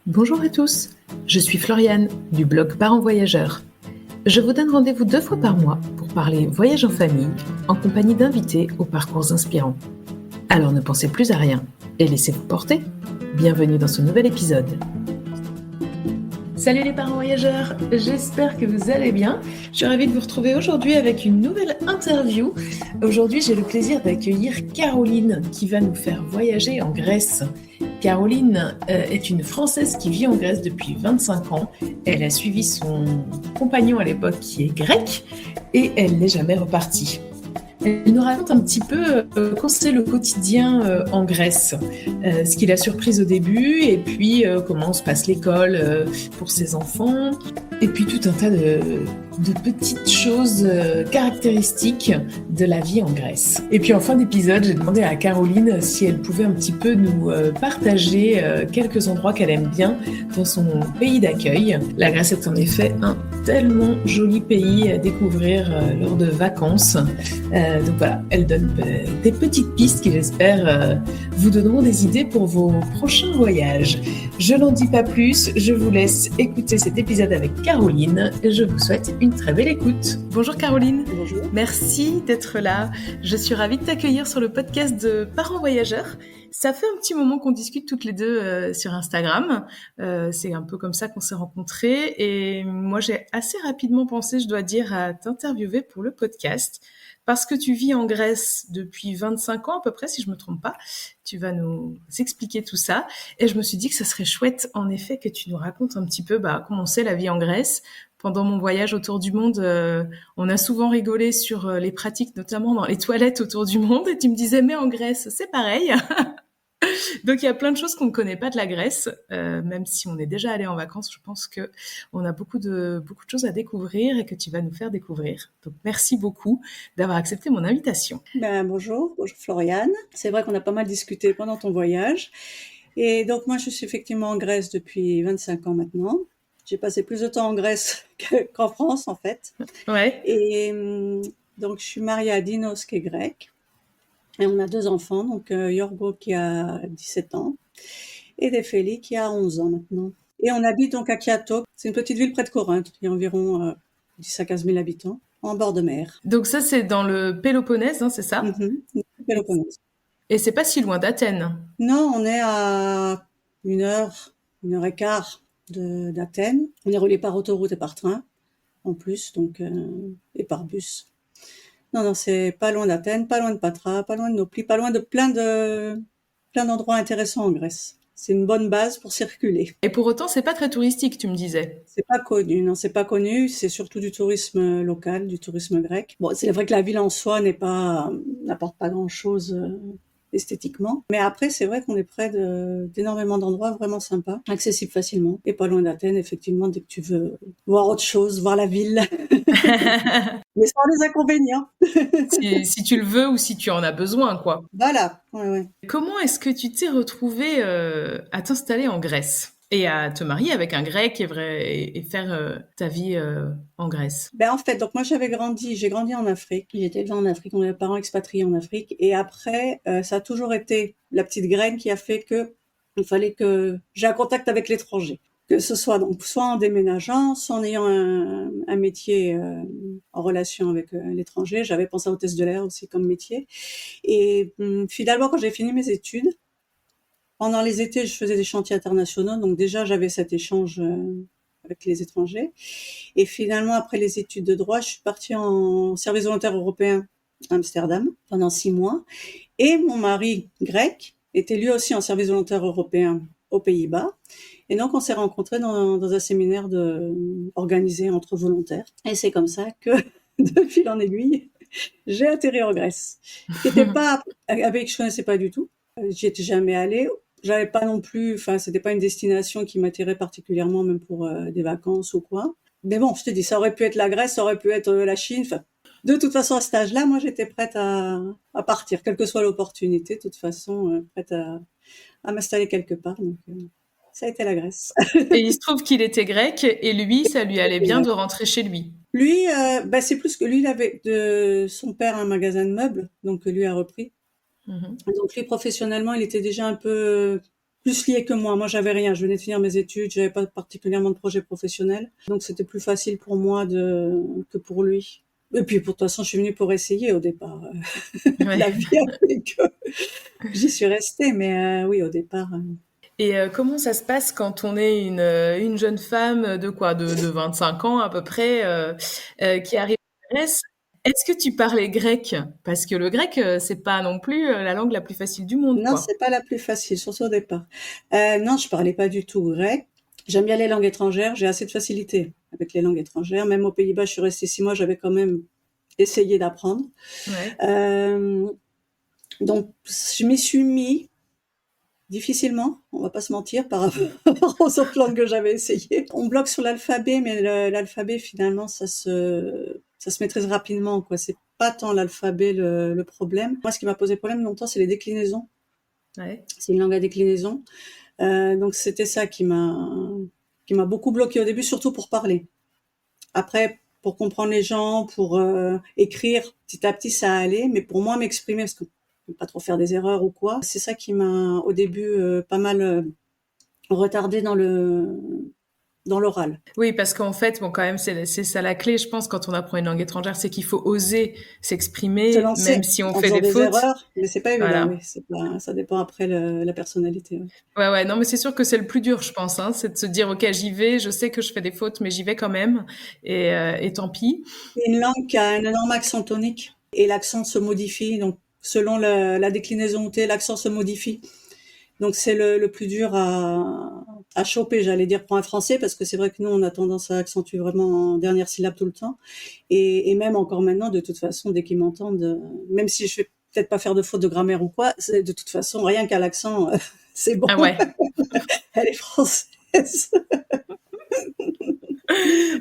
Bonjour à tous, je suis Floriane du blog Parents Voyageurs. Je vous donne rendez-vous 2 fois par mois pour parler voyage en famille, en compagnie d'invités aux parcours inspirants. Alors ne pensez plus à rien et laissez-vous porter. Bienvenue dans ce nouvel épisode. Salut les parents voyageurs, j'espère que vous allez bien. Je suis ravie de vous retrouver aujourd'hui avec une nouvelle interview. Aujourd'hui, j'ai le plaisir d'accueillir Caroline qui va nous faire voyager en Grèce. Caroline est une Française qui vit en Grèce depuis 25 ans. Elle a suivi son compagnon à l'époque qui est grec et elle n'est jamais repartie. Elle nous raconte un petit peu comment c'est le quotidien en Grèce, ce qui l'a surprise au début, et puis comment se passe l'école pour ses enfants, et puis tout un tas de petites choses caractéristiques de la vie en Grèce. Et puis en fin d'épisode, j'ai demandé à Caroline si elle pouvait un petit peu nous partager quelques endroits qu'elle aime bien dans son pays d'accueil. La Grèce est en effet un tellement joli pays à découvrir lors de vacances. Donc voilà, elle donne des petites pistes qui, j'espère, vous donneront des idées pour vos prochains voyages. Je n'en dis pas plus, je vous laisse écouter cet épisode avec Caroline et je vous souhaite une très belle écoute. Bonjour Caroline. Bonjour. Merci d'être là. Je suis ravie de t'accueillir sur le podcast de Parents Voyageurs. Ça fait un petit moment qu'on discute toutes les deux sur Instagram. C'est un peu comme ça qu'on s'est rencontrés. Et moi, j'ai assez rapidement pensé, je dois dire, à t'interviewer pour le podcast. Parce que tu vis en Grèce depuis 25 ans à peu près, si je me trompe pas. Tu vas nous expliquer tout ça. Et je me suis dit que ça serait chouette, en effet, que tu nous racontes un petit peu comment c'est la vie en Grèce. Pendant mon voyage autour du monde, on a souvent rigolé sur les pratiques, notamment dans les toilettes autour du monde. Et tu me disais, mais en Grèce, c'est pareil. Donc il y a plein de choses qu'on ne connaît pas de la Grèce, même si on est déjà allé en vacances. Je pense que on a beaucoup de choses à découvrir et que tu vas nous faire découvrir. Donc merci beaucoup d'avoir accepté mon invitation. Bonjour Floriane. C'est vrai qu'on a pas mal discuté pendant ton voyage. Et donc moi je suis effectivement en Grèce depuis 25 ans maintenant. J'ai passé plus de temps en Grèce qu'en France en fait. Ouais. Et donc je suis mariée à Dinos qui est grec. Et on a 2 enfants, donc Yorgo qui a 17 ans et Defeli qui a 11 ans maintenant. Et on habite donc à Kiato. C'est une petite ville près de Corinthe. Il y a environ 10 à 15 000 habitants en bord de mer. Donc ça c'est dans le Péloponnèse, hein, c'est ça? Péloponnèse. Et c'est pas si loin d'Athènes. Non, on est à 1 heure, 1 heure et quart d'Athènes. On est relié par autoroute et par train, en plus, donc et par bus. Non, c'est pas loin d'Athènes, pas loin de Patra, pas loin de Nopli, pas loin de plein d'endroits intéressants en Grèce. C'est une bonne base pour circuler. Et pour autant, c'est pas très touristique, tu me disais. C'est pas connu, non, c'est pas connu. C'est surtout du tourisme local, du tourisme grec. Bon, c'est vrai que la ville en soi n'apporte pas grand-chose esthétiquement. Mais après, c'est vrai qu'on est près d'énormément d'endroits vraiment sympas, accessibles facilement. Et pas loin d'Athènes, effectivement, dès que tu veux voir autre chose, voir la ville. Mais sans les inconvénients. si tu le veux ou si tu en as besoin, quoi. Voilà, ouais. Comment est-ce que tu t'es retrouvée à t'installer en Grèce et à te marier avec un Grec et faire ta vie en Grèce? En fait, donc moi j'ai grandi en Afrique. J'étais élevée en Afrique, on avait parents expatriés en Afrique. Et après, ça a toujours été la petite graine qui a fait que il fallait que j'ai un contact avec l'étranger. Que ce soit donc soit en déménageant, soit en ayant un métier en relation avec l'étranger. J'avais pensé à hôtesse de l'air aussi comme métier. Et finalement, quand j'ai fini mes études, pendant les étés, je faisais des chantiers internationaux. Donc déjà, j'avais cet échange avec les étrangers. Et finalement, après les études de droit, je suis partie en service volontaire européen à Amsterdam pendant 6 mois. Et mon mari grec était lui aussi en service volontaire européen aux Pays-Bas. Et donc, on s'est rencontrés dans un séminaire organisé entre volontaires. Et c'est comme ça que, de fil en aiguille, j'ai atterri en Grèce. C'était pas un pays que je connaissais pas du tout. J'y étais jamais allée. J'avais pas non plus, c'était pas une destination qui m'attirait particulièrement, même pour des vacances ou quoi. Mais bon, je te dis, ça aurait pu être la Grèce, ça aurait pu être la Chine. De toute façon, à cet âge-là, moi, j'étais prête à partir, quelle que soit l'opportunité. De toute façon, prête à m'installer quelque part. Donc, ça a été la Grèce. Et il se trouve qu'il était grec et lui, ça lui allait bien de rentrer chez lui. Lui, c'est plus que lui, il avait de son père un magasin de meubles, donc lui a repris. Donc lui, professionnellement, il était déjà un peu plus lié que moi. Moi, j'avais rien. Je venais de finir mes études, j'avais pas particulièrement de projet professionnel, donc c'était plus facile pour moi que pour lui. Et puis, pour toute façon, je suis venue pour essayer au départ. Ouais. La vie a fait que j'y suis restée, mais oui, au départ. Et comment ça se passe quand on est une jeune femme de quoi? De 25 ans à peu près, qui arrive en Grèce? Est-ce que tu parlais grec? Parce que le grec, c'est pas non plus la langue la plus facile du monde, Non, quoi. c'est pas la plus facile, surtout au départ. Non, je parlais pas du tout grec. J'aime bien les langues étrangères. J'ai assez de facilité avec les langues étrangères. Même aux Pays-Bas, je suis restée 6 mois. J'avais quand même essayé d'apprendre. Ouais. Euh, donc, je m'y suis mis difficilement. On va pas se mentir par rapport aux autres langues que j'avais essayées. On bloque sur l'alphabet, mais l'alphabet finalement, ça se maîtrise rapidement, quoi. C'est pas tant l'alphabet le problème. Moi, ce qui m'a posé problème longtemps, c'est les déclinaisons. Ouais. C'est une langue à déclinaison. Donc c'était ça qui m'a beaucoup bloqué au début, surtout pour parler. Après, pour comprendre les gens, pour écrire, petit à petit ça allait, mais pour moi m'exprimer, parce que je ne pas trop faire des erreurs ou quoi, c'est ça qui m'a au début pas mal retardé dans l'oral. Oui, parce qu'en fait, bon, quand même, c'est ça la clé, je pense, quand on apprend une langue étrangère, c'est qu'il faut oser Se s'exprimer, même lancer si on en fait faisant des des fautes. erreurs, mais c'est pas évident, Voilà. oui. Ça dépend après la personnalité. Ouais. Ouais, ouais, non, mais c'est sûr que c'est le plus dur, je pense, hein, c'est de se dire, ok, j'y vais, je sais que je fais des fautes, mais j'y vais quand même, et tant pis. C'est une langue qui a un énorme accent tonique et l'accent se modifie, donc selon la déclinaison où t'es, l'accent se modifie. Donc c'est le plus dur à choper, j'allais dire, pour un français, parce que c'est vrai que nous, on a tendance à accentuer vraiment en dernière syllabe tout le temps. Et même encore maintenant, de toute façon, dès qu'ils m'entendent, même si je vais peut-être pas faire de faute de grammaire ou quoi, c'est de toute façon, rien qu'à l'accent, c'est bon, Ah ouais. elle est française.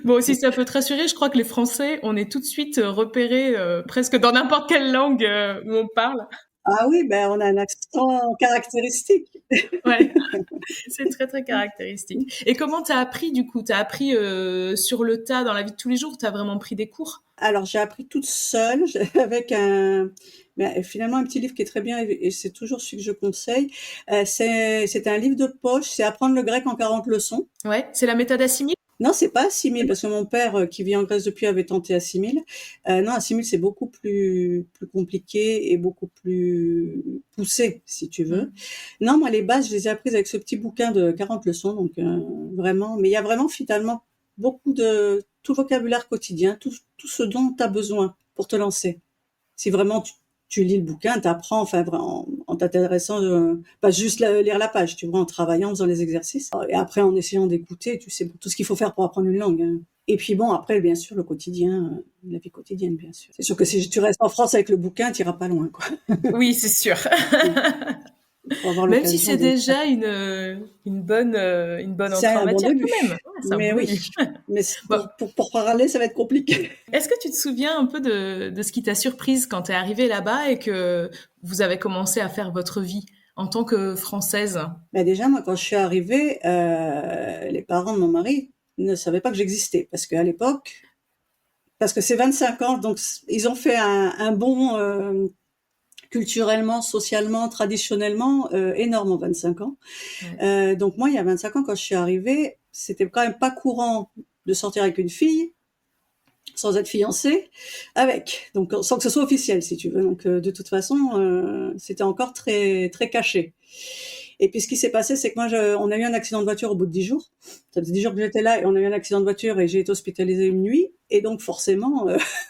Bon, si ça peut te rassurer, je crois que les Français, on est tout de suite repérés presque dans n'importe quelle langue où on parle. Ah oui, ben on a un accent caractéristique. Ouais, c'est très très caractéristique. Et comment t'as appris du coup? T'as appris sur le tas dans la vie de tous les jours? T'as vraiment pris des cours? Alors j'ai appris toute seule avec finalement un petit livre qui est très bien et c'est toujours celui que je conseille. C'est un livre de poche, c'est Apprendre le grec en 40 leçons. Ouais, c'est la méthode Assimil? Non, c'est pas Assimil parce que mon père qui vit en Grèce depuis avait tenté Assimil. Non, Assimil c'est beaucoup plus compliqué et beaucoup plus poussé si tu veux. Non, moi les bases je les ai apprises avec ce petit bouquin de 40 leçons donc vraiment, mais il y a vraiment finalement beaucoup de tout vocabulaire quotidien, tout ce dont tu as besoin pour te lancer. Si vraiment tu lis le bouquin, tu apprends enfin en t'intéressant, pas juste lire la page, tu vois, en travaillant, en faisant les exercices. Et après, en essayant d'écouter, tu sais tout ce qu'il faut faire pour apprendre une langue. Hein. Et puis bon, après, bien sûr, le quotidien, la vie quotidienne, bien sûr. C'est sûr que si tu restes en France avec le bouquin, tu iras pas loin, quoi. Oui, c'est sûr. Il faut avoir Même si l'occasion c'est de... déjà une bonne C'est entrée en un bon matière quand début. même. Ouais, c'est un Mais bon oui. début. Mais Bon. pour parler, ça va être compliqué. Est-ce que tu te souviens un peu de ce qui t'a surprise quand t'es arrivée là-bas et que vous avez commencé à faire votre vie en tant que Française? Ben déjà, moi, quand je suis arrivée, les parents de mon mari ne savaient pas que j'existais. Parce qu'à l'époque, parce que c'est 25 ans, donc ils ont fait un bond culturellement, socialement, traditionnellement énorme en 25 ans. Ouais. Donc moi, il y a 25 ans, quand je suis arrivée, c'était quand même pas courant de sortir avec une fille sans être fiancée avec, donc sans que ce soit officiel, si tu veux. Donc de toute façon, c'était encore très très caché. Et puis ce qui s'est passé, c'est que on a eu un accident de voiture au bout de 10 jours. Ça faisait 10 jours que j'étais là et on a eu un accident de voiture et j'ai été hospitalisée une nuit. Et donc forcément,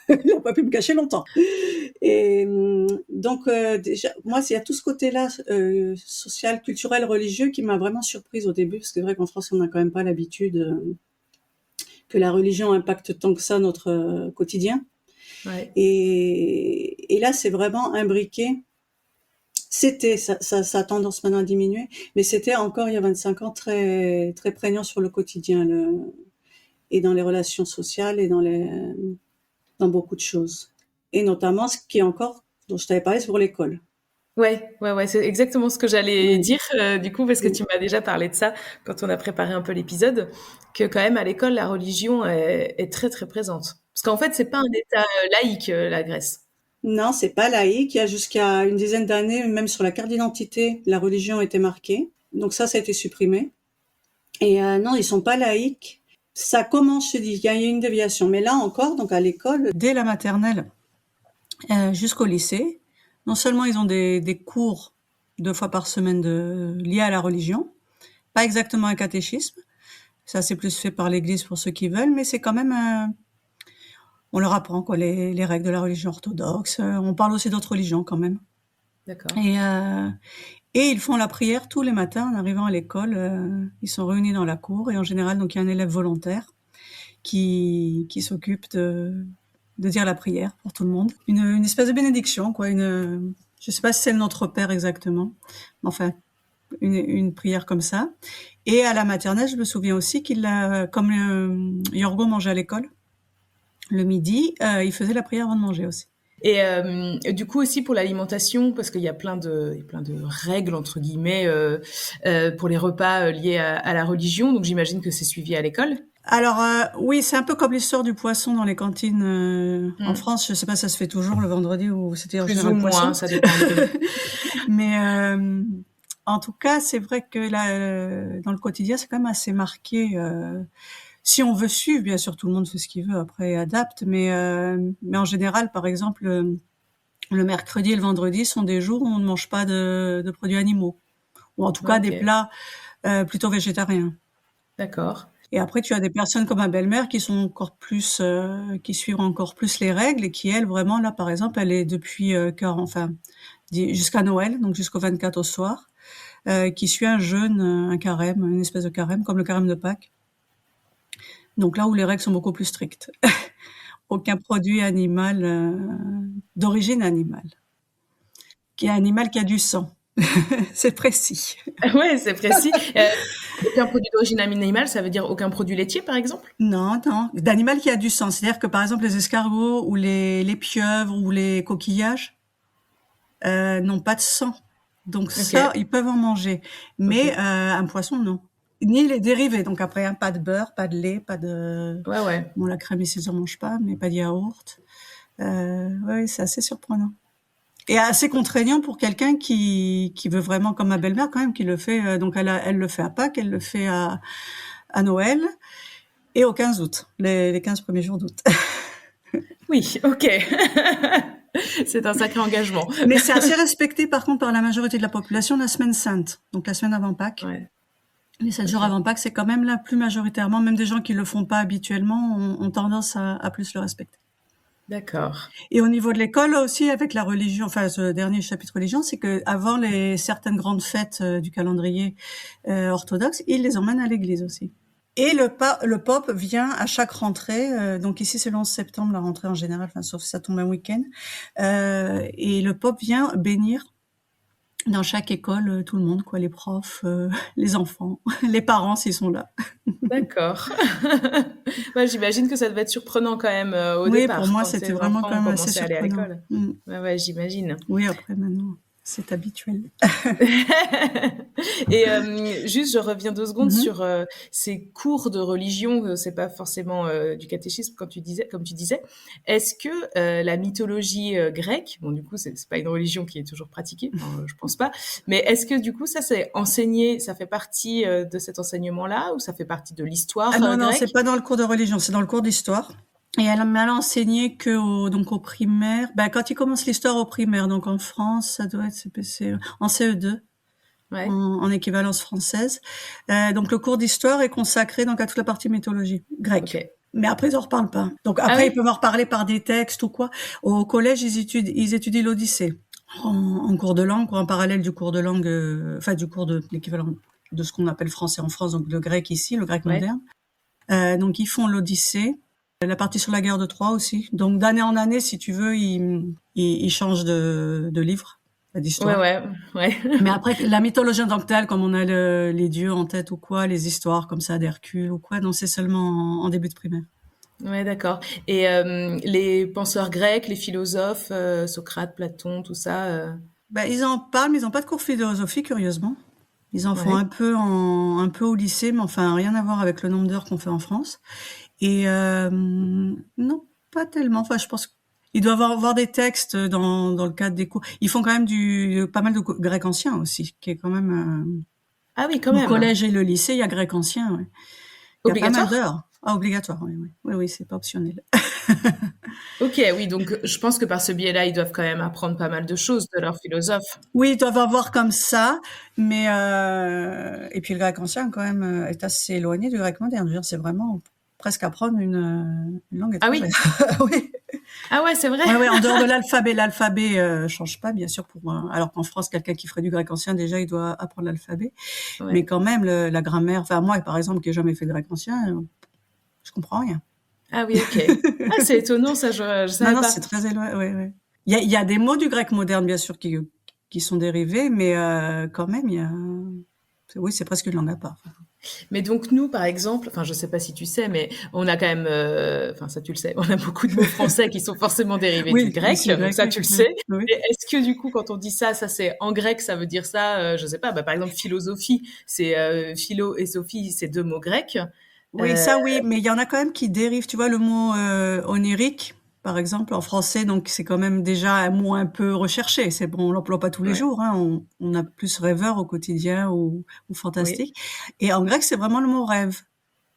il n'a pas pu me cacher longtemps. Et donc déjà, moi, il y a tout ce côté-là social, culturel, religieux qui m'a vraiment surprise au début, parce que c'est vrai qu'en France, on n'a quand même pas l'habitude que la religion impacte tant que ça notre quotidien. Ouais. Et là, c'est vraiment imbriqué. C'était, ça a tendance maintenant à diminuer, mais c'était encore il y a 25 ans très, très prégnant sur le quotidien, et dans les relations sociales et dans beaucoup de choses. Et notamment, ce qui est encore, dont je t'avais parlé, c'est pour l'école. Ouais, ouais, ouais, c'est exactement ce que j'allais Oui. dire, du coup, parce que tu m'as déjà parlé de ça quand on a préparé un peu l'épisode, que quand même à l'école, la religion est très très présente. Parce qu'en fait, c'est pas un État laïque, la Grèce. Non, c'est pas laïque. Il y a jusqu'à une dizaine d'années, même sur la carte d'identité, la religion était marquée. Donc ça a été supprimé. Et non, ils sont pas laïcs. Ça commence, je te dis, il y a une déviation. Mais là encore, donc à l'école, dès la maternelle jusqu'au lycée, non seulement ils ont des cours 2 fois par semaine liés à la religion, pas exactement un catéchisme, ça c'est plus fait par l'Église pour ceux qui veulent, mais c'est quand même on leur apprend quoi les règles de la religion orthodoxe. On parle aussi d'autres religions quand même. D'accord. Et ils font la prière tous les matins en arrivant à l'école. Ils sont réunis dans la cour et en général, donc il y a un élève volontaire qui s'occupe de dire la prière pour tout le monde. Une espèce de bénédiction, quoi. Je sais pas si c'est le Notre Père exactement, mais enfin une prière comme ça. Et à la maternelle, je me souviens aussi comme Yorgo mangeait à l'école le midi, il faisait la prière avant de manger aussi. Et du coup aussi pour l'alimentation, parce qu'il y a plein de règles entre guillemets pour les repas liés à la religion, donc j'imagine que c'est suivi à l'école. Alors oui, c'est un peu comme l'histoire du poisson dans les cantines en France. Je sais pas, ça se fait toujours le vendredi ou c'était en Plus général ou moins, poisson. ça dépend. Mais en tout cas, c'est vrai que là, dans le quotidien, c'est quand même assez marqué. Si on veut suivre, bien sûr, tout le monde fait ce qu'il veut, après adapte. Mais en général, par exemple, le mercredi et le vendredi sont des jours où on ne mange pas de produits animaux, ou en tout cas des plats plutôt végétariens. D'accord. Et après, tu as des personnes comme ma belle-mère qui sont encore plus, qui suivent encore plus les règles et qui, elle, vraiment, là, par exemple, elle est depuis jusqu'à Noël, donc jusqu'au 24 au soir, qui suit un jeûne, un carême, une espèce de carême, comme le carême de Pâques. Donc là où les règles sont beaucoup plus strictes. Aucun produit animal, d'origine animale. Qui est un animal qui a du sang. C'est précis. Ouais, c'est précis. Aucun produit d'origine animale, ça veut dire aucun produit laitier, par exemple? Non, d'animal qui a du sang. C'est-à-dire que, par exemple, les escargots ou les pieuvres ou les coquillages n'ont pas de sang. Donc ça, ils peuvent en manger. Mais un poisson, non. Ni les dérivés. Donc après, pas de beurre, pas de lait, pas de... Ouais. Bon, la crème ici, on mange pas, mais pas de yaourt. Ouais, c'est assez surprenant. Et assez contraignant pour quelqu'un qui veut vraiment, comme ma belle-mère quand même, qui le fait. Donc elle le fait à Pâques, elle le fait à Noël et au 15 août, les 15 premiers jours d'août. Oui, ok. C'est un sacré engagement. Mais c'est assez respecté par contre par la majorité de la population la semaine sainte, donc la semaine avant Pâques. Ouais. Les 7 jours avant Pâques, c'est quand même là plus majoritairement, même des gens qui le font pas habituellement ont tendance à plus le respecter. D'accord. Et au niveau de l'école aussi, avec la religion, enfin ce dernier chapitre religion, c'est que avant certaines grandes fêtes du calendrier orthodoxe, ils les emmènent à l'église aussi. Et le pape vient à chaque rentrée, donc ici c'est le 11 septembre la rentrée en général, enfin sauf si ça tombe un week-end, et le pape vient bénir dans chaque école tout le monde, quoi, les profs, les enfants, les parents s'ils sont là. D'accord. Ouais, j'imagine que ça devait être surprenant quand même au départ. Oui, pour moi quand c'était ces vraiment enfants quand même ont assez commencé à aller à surprenant. l'école. Ouais, j'imagine. Oui, après maintenant c'est habituel. Et juste, je reviens 2 secondes sur ces cours de religion. C'est pas forcément du catéchisme, comme tu disais. Est-ce que la mythologie grecque, bon, du coup, c'est pas une religion qui est toujours pratiquée, je pense pas, mais est-ce que du coup, ça c'est enseigné, ça fait partie de cet enseignement-là, ou ça fait partie de l'histoire non, grecque? c'est pas dans le cours de religion, c'est dans le cours d'histoire. Et elle m'a enseigné que au primaire, quand ils commencent l'histoire au primaire, donc en France, ça doit être en CE2, en équivalence française. Donc le cours d'histoire est consacré donc à toute la partie mythologie grecque. Okay. Mais après ils en reparlent pas. Donc après ils peuvent en reparler par des textes ou quoi. Au collège ils étudient l'Odyssée en cours de langue, en parallèle du cours de langue, du cours de l'équivalent de ce qu'on appelle français en France, donc le grec ici, le grec moderne. Donc ils font l'Odyssée. La partie sur la guerre de Troie aussi. Donc d'année en année, si tu veux, ils changent de livre, d'histoire. Ouais. Mais après, la mythologie en tant que telle, comme on a les dieux en tête ou quoi, les histoires comme ça d'Hercule ou quoi, non, c'est seulement en début de primaire. Ouais, d'accord. Et les penseurs grecs, les philosophes, Socrate, Platon, tout ça. Ils en parlent, mais ils n'ont pas de cours de philosophie, curieusement. Ils en font un peu au lycée, mais enfin rien à voir avec le nombre d'heures qu'on fait en France. Et non, pas tellement. Enfin, je pense qu'ils doivent avoir des textes dans le cadre des cours. Ils font quand même pas mal de grec ancien aussi, qui est quand même Ah oui, quand Au même. collège et le lycée, il y a grec ancien, ouais. Il y a pas mal Obligatoire? d'heures. Ah, obligatoire, oui, oui. Oui, oui, c'est pas optionnel. Ok, oui, donc je pense que par ce biais-là, ils doivent quand même apprendre pas mal de choses de leurs philosophes. Oui, ils doivent avoir comme ça, mais et puis le grec ancien quand même est assez éloigné du grec moderne. Je veux dire, c'est vraiment presque apprendre une langue Ah étrangère. oui? Oui. Ah ouais, c'est vrai? Ouais, ouais, en dehors de l'alphabet change pas bien sûr pour alors qu'en France quelqu'un qui ferait du grec ancien déjà il doit apprendre l'alphabet, mais Ouais. quand même la grammaire. Enfin moi par exemple qui ai jamais fait de grec ancien, je comprends rien. Ah oui, ok. Ah, c'est étonnant, ça, je Non savais non pas. c'est très éloigné. Ouais, ouais. Il y a des mots du grec moderne bien sûr qui sont dérivés, mais quand même il y a oui c'est presque une langue à part. Mais donc nous, par exemple, enfin je sais pas si tu sais, mais on a quand même, enfin ça tu le sais, on a beaucoup de mots français qui sont forcément dérivés du Oui, grec, issu donc grec, ça oui, tu le oui, sais. oui. Et est-ce que du coup, quand on dit ça c'est en grec, ça veut dire ça, je sais pas, bah, par exemple philosophie, c'est philo et sophie, c'est deux mots grecs. Oui, Euh, ça oui, mais il y en a quand même qui dérivent. Tu vois, le mot onirique, par exemple, en français, donc c'est quand même déjà un mot un peu recherché. C'est bon, on l'emploie pas tous les ouais, jours. Hein. On a plus rêveur au quotidien ou oui, fantastique. Et en grec, c'est vraiment le mot rêve,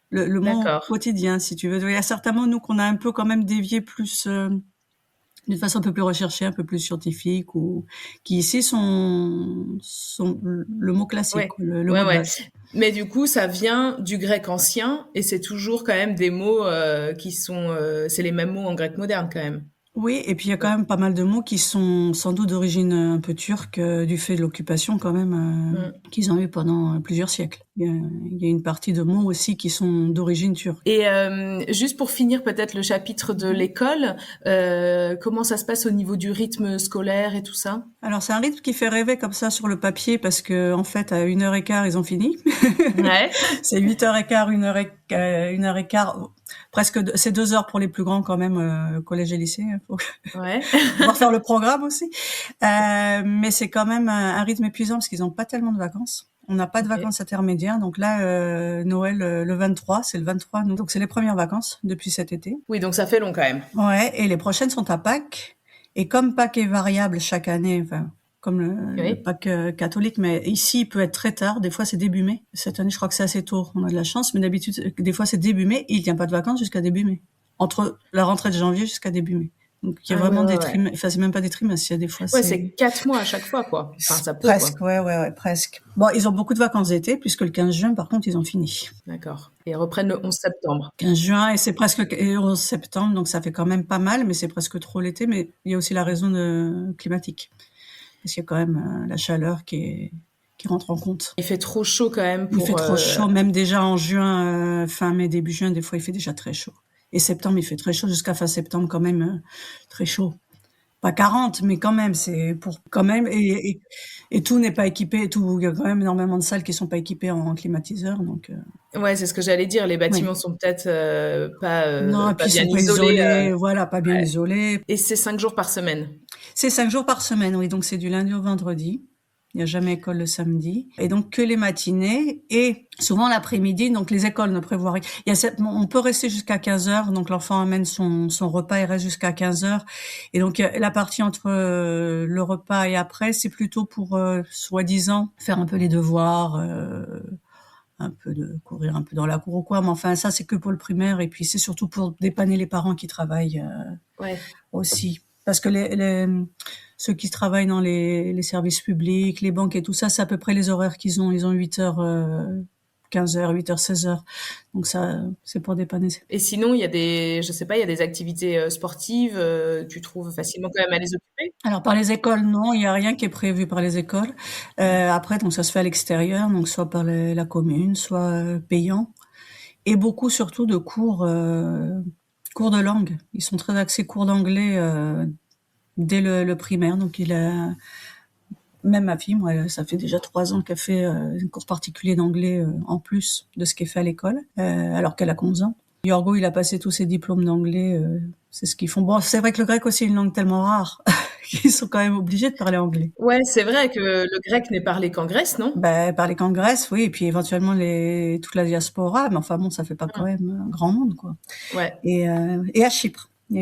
le mot d'accord. quotidien, si tu veux. Il y a certains mots, nous, qu'on a un peu quand même dévié plus d'une façon un peu plus recherchée, un peu plus scientifique, ou qui ici sont le mot classique, Ouais, quoi, le ouais, mot de ouais. base. Mais du coup, ça vient du grec ancien et c'est toujours quand même des mots qui sont, c'est les mêmes mots en grec moderne quand même. Oui, et puis il y a quand même pas mal de mots qui sont sans doute d'origine un peu turque, du fait de l'occupation quand même Mm. qu'ils ont eu pendant plusieurs siècles. Il y a une partie de mots aussi qui sont d'origine turque. Et juste pour finir peut-être le chapitre de l'école, comment ça se passe au niveau du rythme scolaire et tout ça? Alors c'est un rythme qui fait rêver comme ça sur le papier parce que en fait à 1h15 ils ont fini. Ouais, C'est 8h15, 1h15, presque c'est 2 heures pour les plus grands quand même, collège et lycée. Faut ouais. pouvoir faire le programme aussi. Mais c'est quand même un rythme épuisant parce qu'ils n'ont pas tellement de vacances. On n'a pas de Ok. vacances intermédiaires. Donc là, Noël, le 23, c'est le 23. Donc c'est les premières vacances depuis cet été. Oui, donc ça fait long quand même. Ouais, et les prochaines sont à Pâques. Et comme Pâques est variable chaque année, enfin, comme le Oui. Pâques catholique, mais ici, il peut être très tard. Des fois, c'est début mai. Cette année, je crois que c'est assez tôt. On a de la chance, mais d'habitude, des fois, c'est début mai et il tient pas de vacances jusqu'à début mai. Entre la rentrée de janvier jusqu'à début mai. Donc, il y a Ah ouais, vraiment ouais, des ouais. trimestres. Enfin, c'est même pas des trimestres. Il y a des fois, Ouais, c'est c'est 4 mois à chaque fois, quoi. Enfin, ça peut, quoi. presque. Ouais, ouais, ouais, presque. Bon, ils ont beaucoup de vacances d'été puisque le 15 juin, par contre, ils ont fini. D'accord. Et reprennent le 11 septembre. 15 juin et c'est presque et 11 septembre, donc ça fait quand même pas mal, mais c'est presque trop l'été. Mais il y a aussi la raison climatique. Parce qu'il y a quand même la chaleur qui rentre en compte. Il fait trop chaud quand même Il fait pour... trop chaud, même déjà en juin, fin mai, début juin, des fois il fait déjà très chaud. Et septembre, il fait très chaud jusqu'à fin septembre quand même, très chaud. Pas 40, mais quand même, c'est pour quand même et tout n'est pas équipé, tout il y a quand même énormément de salles qui sont pas équipées en climatiseur, donc Ouais, c'est ce que j'allais dire. Les bâtiments oui. sont peut-être Non, et pas puis ils bien sont pas isolés. isolés, voilà, pas bien Ouais. isolés. Et c'est 5 jours par semaine. C'est 5 jours par semaine, oui, donc c'est du lundi au vendredi. Il n'y a jamais école le samedi. Et donc que les matinées et souvent l'après-midi. Donc les écoles ne prévoient rien. On peut rester jusqu'à 15 heures. Donc l'enfant amène son repas et reste jusqu'à 15 heures. Et donc la partie entre le repas et après, c'est plutôt pour soi-disant faire un peu les devoirs, un peu de courir un peu dans la cour ou quoi. Mais enfin ça c'est que pour le primaire. Et puis c'est surtout pour dépanner les parents qui travaillent Ouais. aussi. Parce que ceux qui travaillent dans les services publics, les banques et tout ça, c'est à peu près les horaires qu'ils ont. Ils ont 8 heures, 15 heures, 8 heures, 16 heures. Donc ça, c'est pour dépanner. Et sinon, il y a des, je sais pas, il y a des activités sportives. Tu trouves facilement quand même à les occuper? Alors par les écoles, non, il y a rien qui est prévu par les écoles. Après, donc ça se fait à l'extérieur, donc soit par la commune, soit payant. Et beaucoup surtout de cours de langue. Ils sont très axés cours d'anglais dès le primaire. Donc même ma fille, moi, ça fait déjà 3 ans qu'elle fait un cours particulier d'anglais en plus de ce qu'elle fait à l'école, alors qu'elle a 11 ans. Yorgo, il a passé tous ses diplômes d'anglais, c'est ce qu'ils font. Bon, c'est vrai que le grec aussi est une langue tellement rare qu'ils sont quand même obligés de parler anglais. Ouais, c'est vrai que le grec n'est parlé qu'en Grèce, non? Ben, parler qu'en Grèce, oui, et puis éventuellement toute la diaspora, mais enfin bon, ça fait pas quand Mm. même un grand monde, quoi. Ouais, Et à Chypre, il y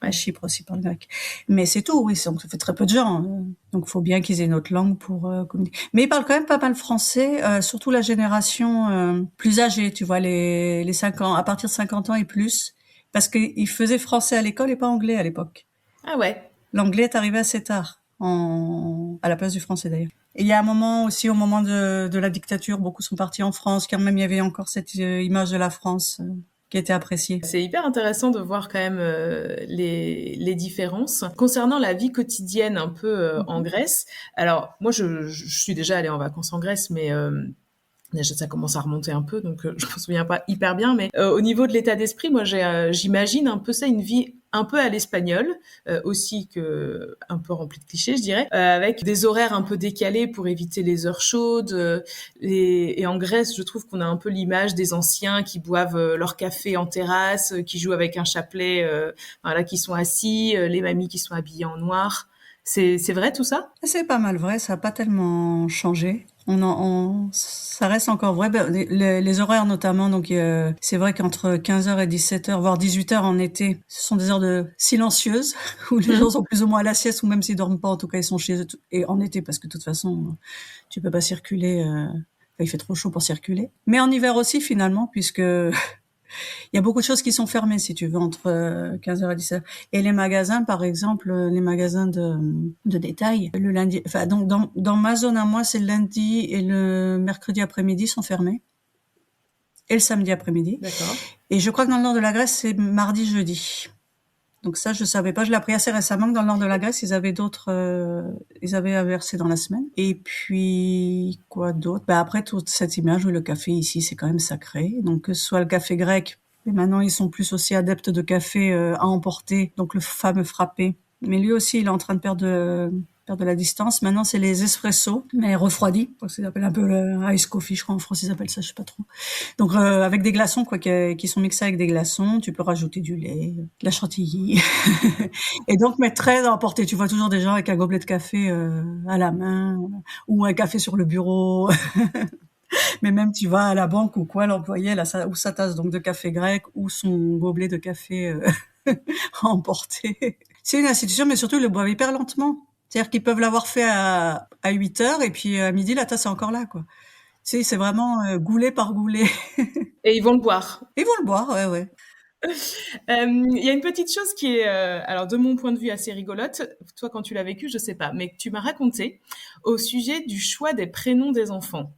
a À Chypre aussi, parle grec. Mais c'est tout, oui. Donc, ça fait très peu de gens. Donc, il faut bien qu'ils aient notre langue pour communiquer. Mais ils parlent quand même pas mal français, surtout la génération plus âgée, tu vois, les 5 ans, à partir de 50 ans et plus. Parce qu'ils faisaient français à l'école et pas anglais à l'époque. Ah ouais. L'anglais est arrivé assez tard, à la place du français d'ailleurs. Et il y a un moment aussi, au moment de la dictature, beaucoup sont partis en France, quand même il y avait encore cette image de la France qui était appréciée. C'est hyper intéressant de voir quand même les différences. Concernant la vie quotidienne un peu en Grèce, alors moi je suis déjà allée en vacances en Grèce, mais déjà, ça commence à remonter un peu, donc je me souviens pas hyper bien, mais au niveau de l'état d'esprit, moi j'imagine un peu ça, une vie un peu à l'espagnol, aussi que un peu remplie de clichés, je dirais, avec des horaires un peu décalés pour éviter les heures chaudes. Et en Grèce, je trouve qu'on a un peu l'image des anciens qui boivent leur café en terrasse, qui jouent avec un chapelet, voilà, qui sont assis, les mamies qui sont habillées en noir. C'est vrai tout ça? C'est pas mal vrai, ça a pas tellement changé. Ça reste encore vrai. Les horaires notamment, donc c'est vrai qu'entre 15h et 17h, voire 18h en été, ce sont des heures silencieuses où les gens sont plus ou moins à la sieste, ou même s'ils dorment pas, en tout cas ils sont chez eux. Et en été, parce que de toute façon, tu peux pas circuler. Il fait trop chaud pour circuler. Mais en hiver aussi finalement, puisque il y a beaucoup de choses qui sont fermées, si tu veux, entre 15h et 17h. Et les magasins, par exemple, les magasins de détail, le lundi, enfin, donc, dans ma zone à moi, c'est le lundi et le mercredi après-midi sont fermés. Et le samedi après-midi. D'accord. Et je crois que dans le nord de la Grèce, c'est mardi, jeudi. Donc ça, je savais pas. Je l'ai appris assez récemment que dans le nord de la Grèce, ils avaient inversé dans la semaine. Et puis, quoi d'autre? Après, toute cette image où le café ici, c'est quand même sacré. Donc, que ce soit le café grec, mais maintenant, ils sont plus aussi adeptes de café à emporter. Donc, le fameux frappé. Mais lui aussi, il est en train de perdre de la distance. Maintenant, c'est les espressos, mais refroidis. Ils appellent un peu le ice coffee, je crois. En France, ils appellent ça, je sais pas trop. Donc, avec des glaçons, quoi, qui sont mixés avec des glaçons. Tu peux rajouter du lait, de la chantilly. Et donc, mais très à emporter. Tu vois toujours des gens avec un gobelet de café à la main, ou un café sur le bureau. Mais même tu vas à la banque ou quoi, l'employé, là, ou sa tasse donc de café grec, ou son gobelet de café à emporter. C'est une institution, mais surtout, ils le boivent hyper lentement. C'est-à-dire qu'ils peuvent l'avoir fait à 8h, et puis à midi, la tasse est encore là, quoi. Tu sais, c'est vraiment goulet par goulet. Et ils vont le boire. Ils vont le boire, ouais. Il y a une petite chose qui est, alors de mon point de vue assez rigolote. Toi, quand tu l'as vécu, je sais pas, mais que tu m'as raconté au sujet du choix des prénoms des enfants.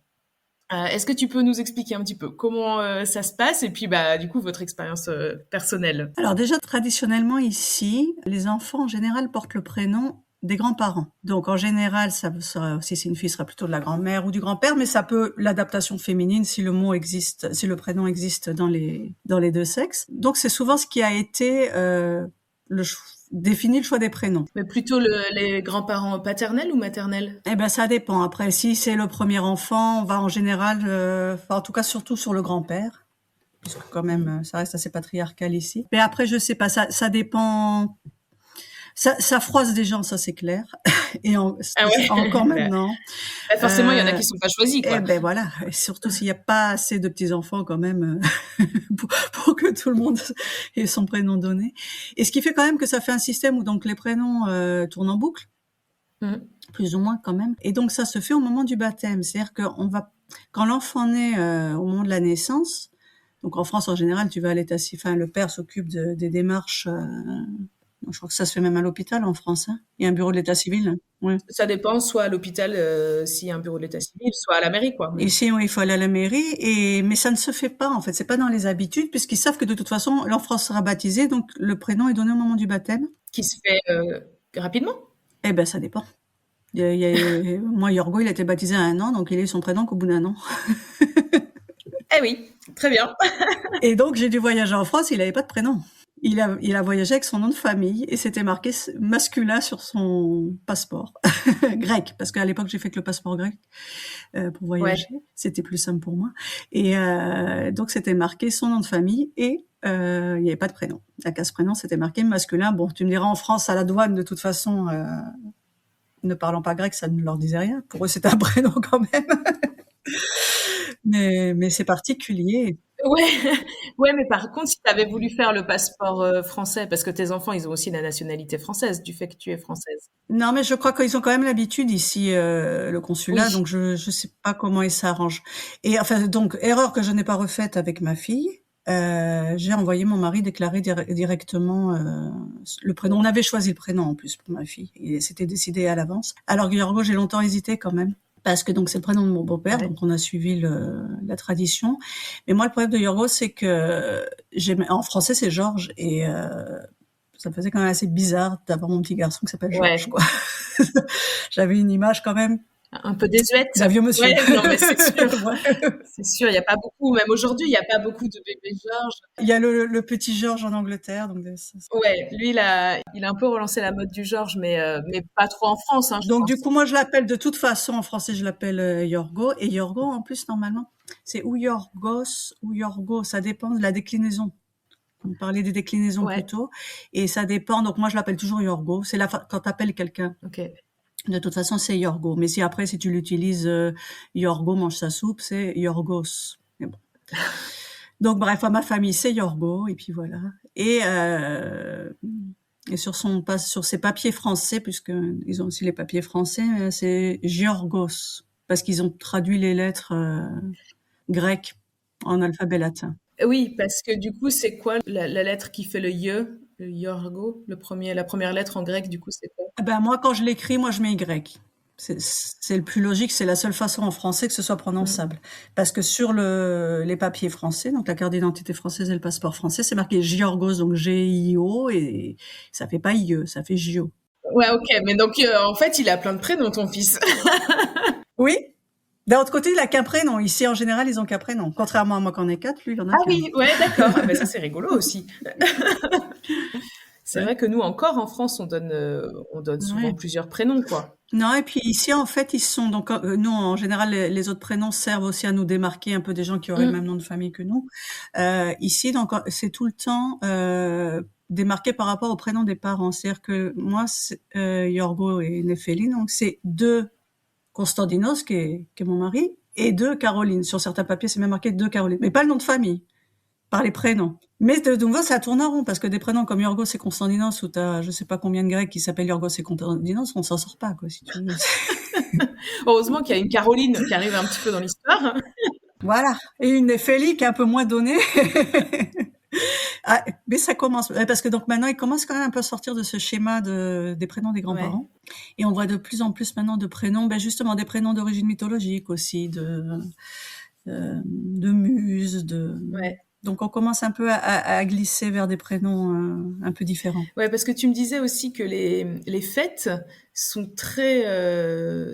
Est-ce que tu peux nous expliquer un petit peu comment ça se passe et puis du coup votre expérience personnelle? Alors déjà, traditionnellement ici, les enfants en général portent le prénom des grands-parents. Donc en général, ça sera, si c'est une fille, ce sera plutôt de la grand-mère ou du grand-père, mais ça peut l'adaptation féminine si le mot existe, si le prénom existe dans les deux sexes. Donc c'est souvent ce qui a été défini le choix des prénoms. Mais plutôt les grands-parents paternels ou maternels? Ça dépend. Après, si c'est le premier enfant, on va en général, en tout cas surtout sur le grand-père, parce que quand même, ça reste assez patriarcal ici. Mais après, je sais pas, ça dépend. Ça froisse des gens, ça c'est clair. Et encore maintenant. Forcément, il y en a qui sont pas choisis, quoi. Voilà. Et surtout s'il n'y a pas assez de petits enfants quand même pour que tout le monde ait son prénom donné. Et ce qui fait quand même que ça fait un système où donc les prénoms tournent en boucle, plus ou moins quand même. Et donc ça se fait au moment du baptême, c'est-à-dire quand l'enfant naît au moment de la naissance. Donc en France en général, tu vas à l'état civil, le père s'occupe des démarches. Je crois que ça se fait même à l'hôpital en France. Hein. Il y a un bureau de l'état civil. Ouais. Ça dépend, soit à l'hôpital s'il y a un bureau de l'état civil, soit à la mairie, quoi. Mais... Ici, il faut aller à la mairie, mais ça ne se fait pas en fait. C'est pas dans les habitudes, puisqu'ils savent que de toute façon, l'enfant sera baptisé, donc le prénom est donné au moment du baptême. Qui se fait rapidement? Ça dépend. Moi, Yorgo, il a été baptisé à 1 an, donc il a eu son prénom qu'au bout d'1 an. Eh oui, très bien. Et donc, j'ai dû voyager en France, il n'avait pas de prénom. Il a voyagé avec son nom de famille et c'était marqué masculin sur son passeport grec, parce qu'à l'époque j'ai fait que le passeport grec pour voyager, c'était plus simple pour moi. Et donc c'était marqué son nom de famille et il n'y avait pas de prénom. La case prénom c'était marqué masculin. Bon, tu me diras en France à la douane de toute façon, ne parlant pas grec, ça ne leur disait rien. Pour eux c'était un prénom quand même. Mais c'est particulier. Ouais, ouais, mais par contre, si tu avais voulu faire le passeport français, parce que tes enfants, ils ont aussi la nationalité française, du fait que tu es française. Non, mais je crois qu'ils ont quand même l'habitude ici, le Oui, consulat, donc je sais pas comment ils s'arrangent. Et enfin, donc erreur que je n'ai pas refaite avec ma fille, j'ai envoyé mon mari déclarer directement le prénom. On avait choisi le prénom en plus pour ma fille, et c'était décidé à l'avance. Alors Yorgo, j'ai longtemps hésité quand même. Parce que donc c'est le prénom de mon beau-père, ouais. donc on a suivi la tradition. Mais moi, le problème de Yorgo, c'est que en français c'est Georges, et ça me faisait quand même assez bizarre d'avoir mon petit garçon qui s'appelle Georges, Ouais. quoi. J'avais une image quand même Un peu désuète. d'un vieux monsieur. Ouais, non, mais c'est sûr. Ouais. C'est sûr, il n'y a pas beaucoup, même aujourd'hui, il n'y a pas beaucoup de bébés Georges. Il y a le petit Georges en Angleterre, Ouais, lui, il a un peu relancé la mode du Georges, mais pas trop en France, hein, je donc du pense. coup, moi je l'appelle de toute façon en français, je l'appelle Yorgo, et Yorgo en plus normalement, c'est ou Yorgos ou Yorgo, ça dépend de la déclinaison. On parlait des déclinaisons Ouais, plus tôt, et ça dépend. Donc moi je l'appelle toujours Yorgo. C'est quand t'appelles quelqu'un. ok. De toute façon, c'est Yorgo. Mais si tu l'utilises, Yorgo mange sa soupe, c'est Yorgos. Mais bon. Donc bref, à ma famille, c'est Yorgo, et puis voilà. Et sur ses papiers français, puisque ils ont aussi les papiers français, c'est Giorgos, parce qu'ils ont traduit les lettres grecques en alphabet latin. Oui, parce que du coup, c'est quoi la lettre qui fait le ye, le yorgo, la première lettre en grec, du coup, c'est quoi? Ah ben moi, quand je l'écris, moi je mets Y. C'est le plus logique, c'est la seule façon en français que ce soit Mm. prononçable. Parce que sur les papiers français, donc la carte d'identité française et le passeport français, c'est marqué Giorgos, donc G-I-O, et ça fait pas IE, ça fait Gio. Ouais, ok, mais donc en fait, il a plein de prénoms, ton fils. Oui. D'un autre côté, il a qu'un prénom. Ici, en général, ils ont qu'un prénom. Contrairement à moi qui en ai 4, lui, il en a Ah qu'un. oui, ouais, d'accord. Ah, ben ça, c'est rigolo aussi. C'est Ouais. vrai que nous, encore en France, on donne souvent Ouais. plusieurs prénoms, quoi. Non, et puis ici, en fait, ils sont donc nous, en général, les autres prénoms servent aussi à nous démarquer un peu des gens qui auraient le même Mm. nom de famille que nous. Ici, donc, c'est tout le temps démarqué par rapport au prénom des parents. C'est-à-dire que moi, Yorgo et Nefeli, donc c'est deux Constantinos, qui est mon mari, et deux Caroline. Sur certains papiers, c'est même marqué deux Caroline, mais pas le nom de famille, par les prénoms. Mais de nouveau, ça tourne en rond, parce que des prénoms comme Yorgos et Constantinos, où t'as je sais pas combien de Grecs qui s'appellent Yorgos et Constantinos, on s'en sort pas, quoi, si tu veux. Heureusement qu'il y a une Caroline qui arrive un petit peu dans l'histoire. Voilà. Et une Néphélie qui est un peu moins donnée. Ah, mais ça commence, parce que donc maintenant, ils commencent quand même un peu à sortir de ce schéma des prénoms des Ouais. grands-parents. Et on voit de plus en plus maintenant de prénoms, justement des prénoms d'origine mythologique aussi, de muses, Ouais. donc on commence un peu à glisser vers des prénoms un peu différents. Ouais, parce que tu me disais aussi que les fêtes sont très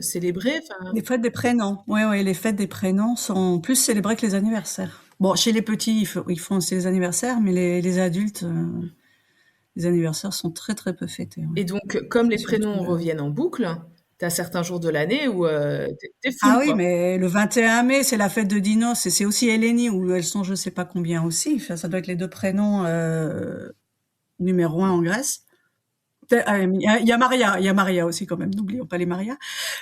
célébrées. Enfin, Les fêtes des prénoms. Oui, oui, les fêtes des prénoms sont plus célébrées que les anniversaires. Bon, chez les petits, ils font aussi les anniversaires, mais les adultes, les anniversaires sont très très peu fêtés. Ouais. et donc, comme les Surtout prénoms là. reviennent en boucle, t'as certains jours de l'année où t'es Ah full, oui, quoi. mais le 21 mai, c'est la fête de Dinos, et c'est aussi Eleni, où elles sont je sais pas combien aussi. Enfin, ça doit être les deux prénoms numéro un en Grèce. Il y a Maria aussi quand même, n'oublions pas les Maria.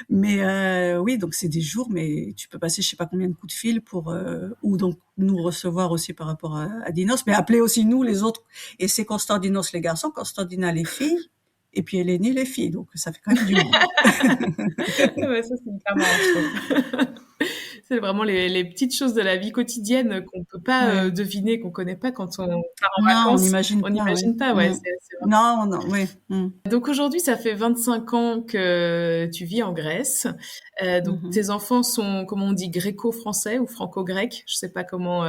Mais oui, donc c'est des jours, mais tu peux passer je sais pas combien de coups de fil pour ou donc nous recevoir aussi par rapport à Dinos, mais appeler aussi nous les autres. Et c'est Constantinos les garçons, Constantina les filles, et puis Eleni les filles. Donc ça fait quand même du monde. Ouais, ça, c'est hyper marrant, je trouve. C'est vraiment les petites choses de la vie quotidienne qu'on peut pas Ouais. deviner, qu'on connaît pas quand on part en Non, on vacances. n'imagine On pas, ouais. n'imagine pas, ouais. Mm. C'est vraiment... Non, non, oui. Mm. Donc aujourd'hui, ça fait 25 ans que tu vis en Grèce. Donc Mhm. tes enfants sont, comment on dit, gréco-français ou franco-grec? Je sais pas comment.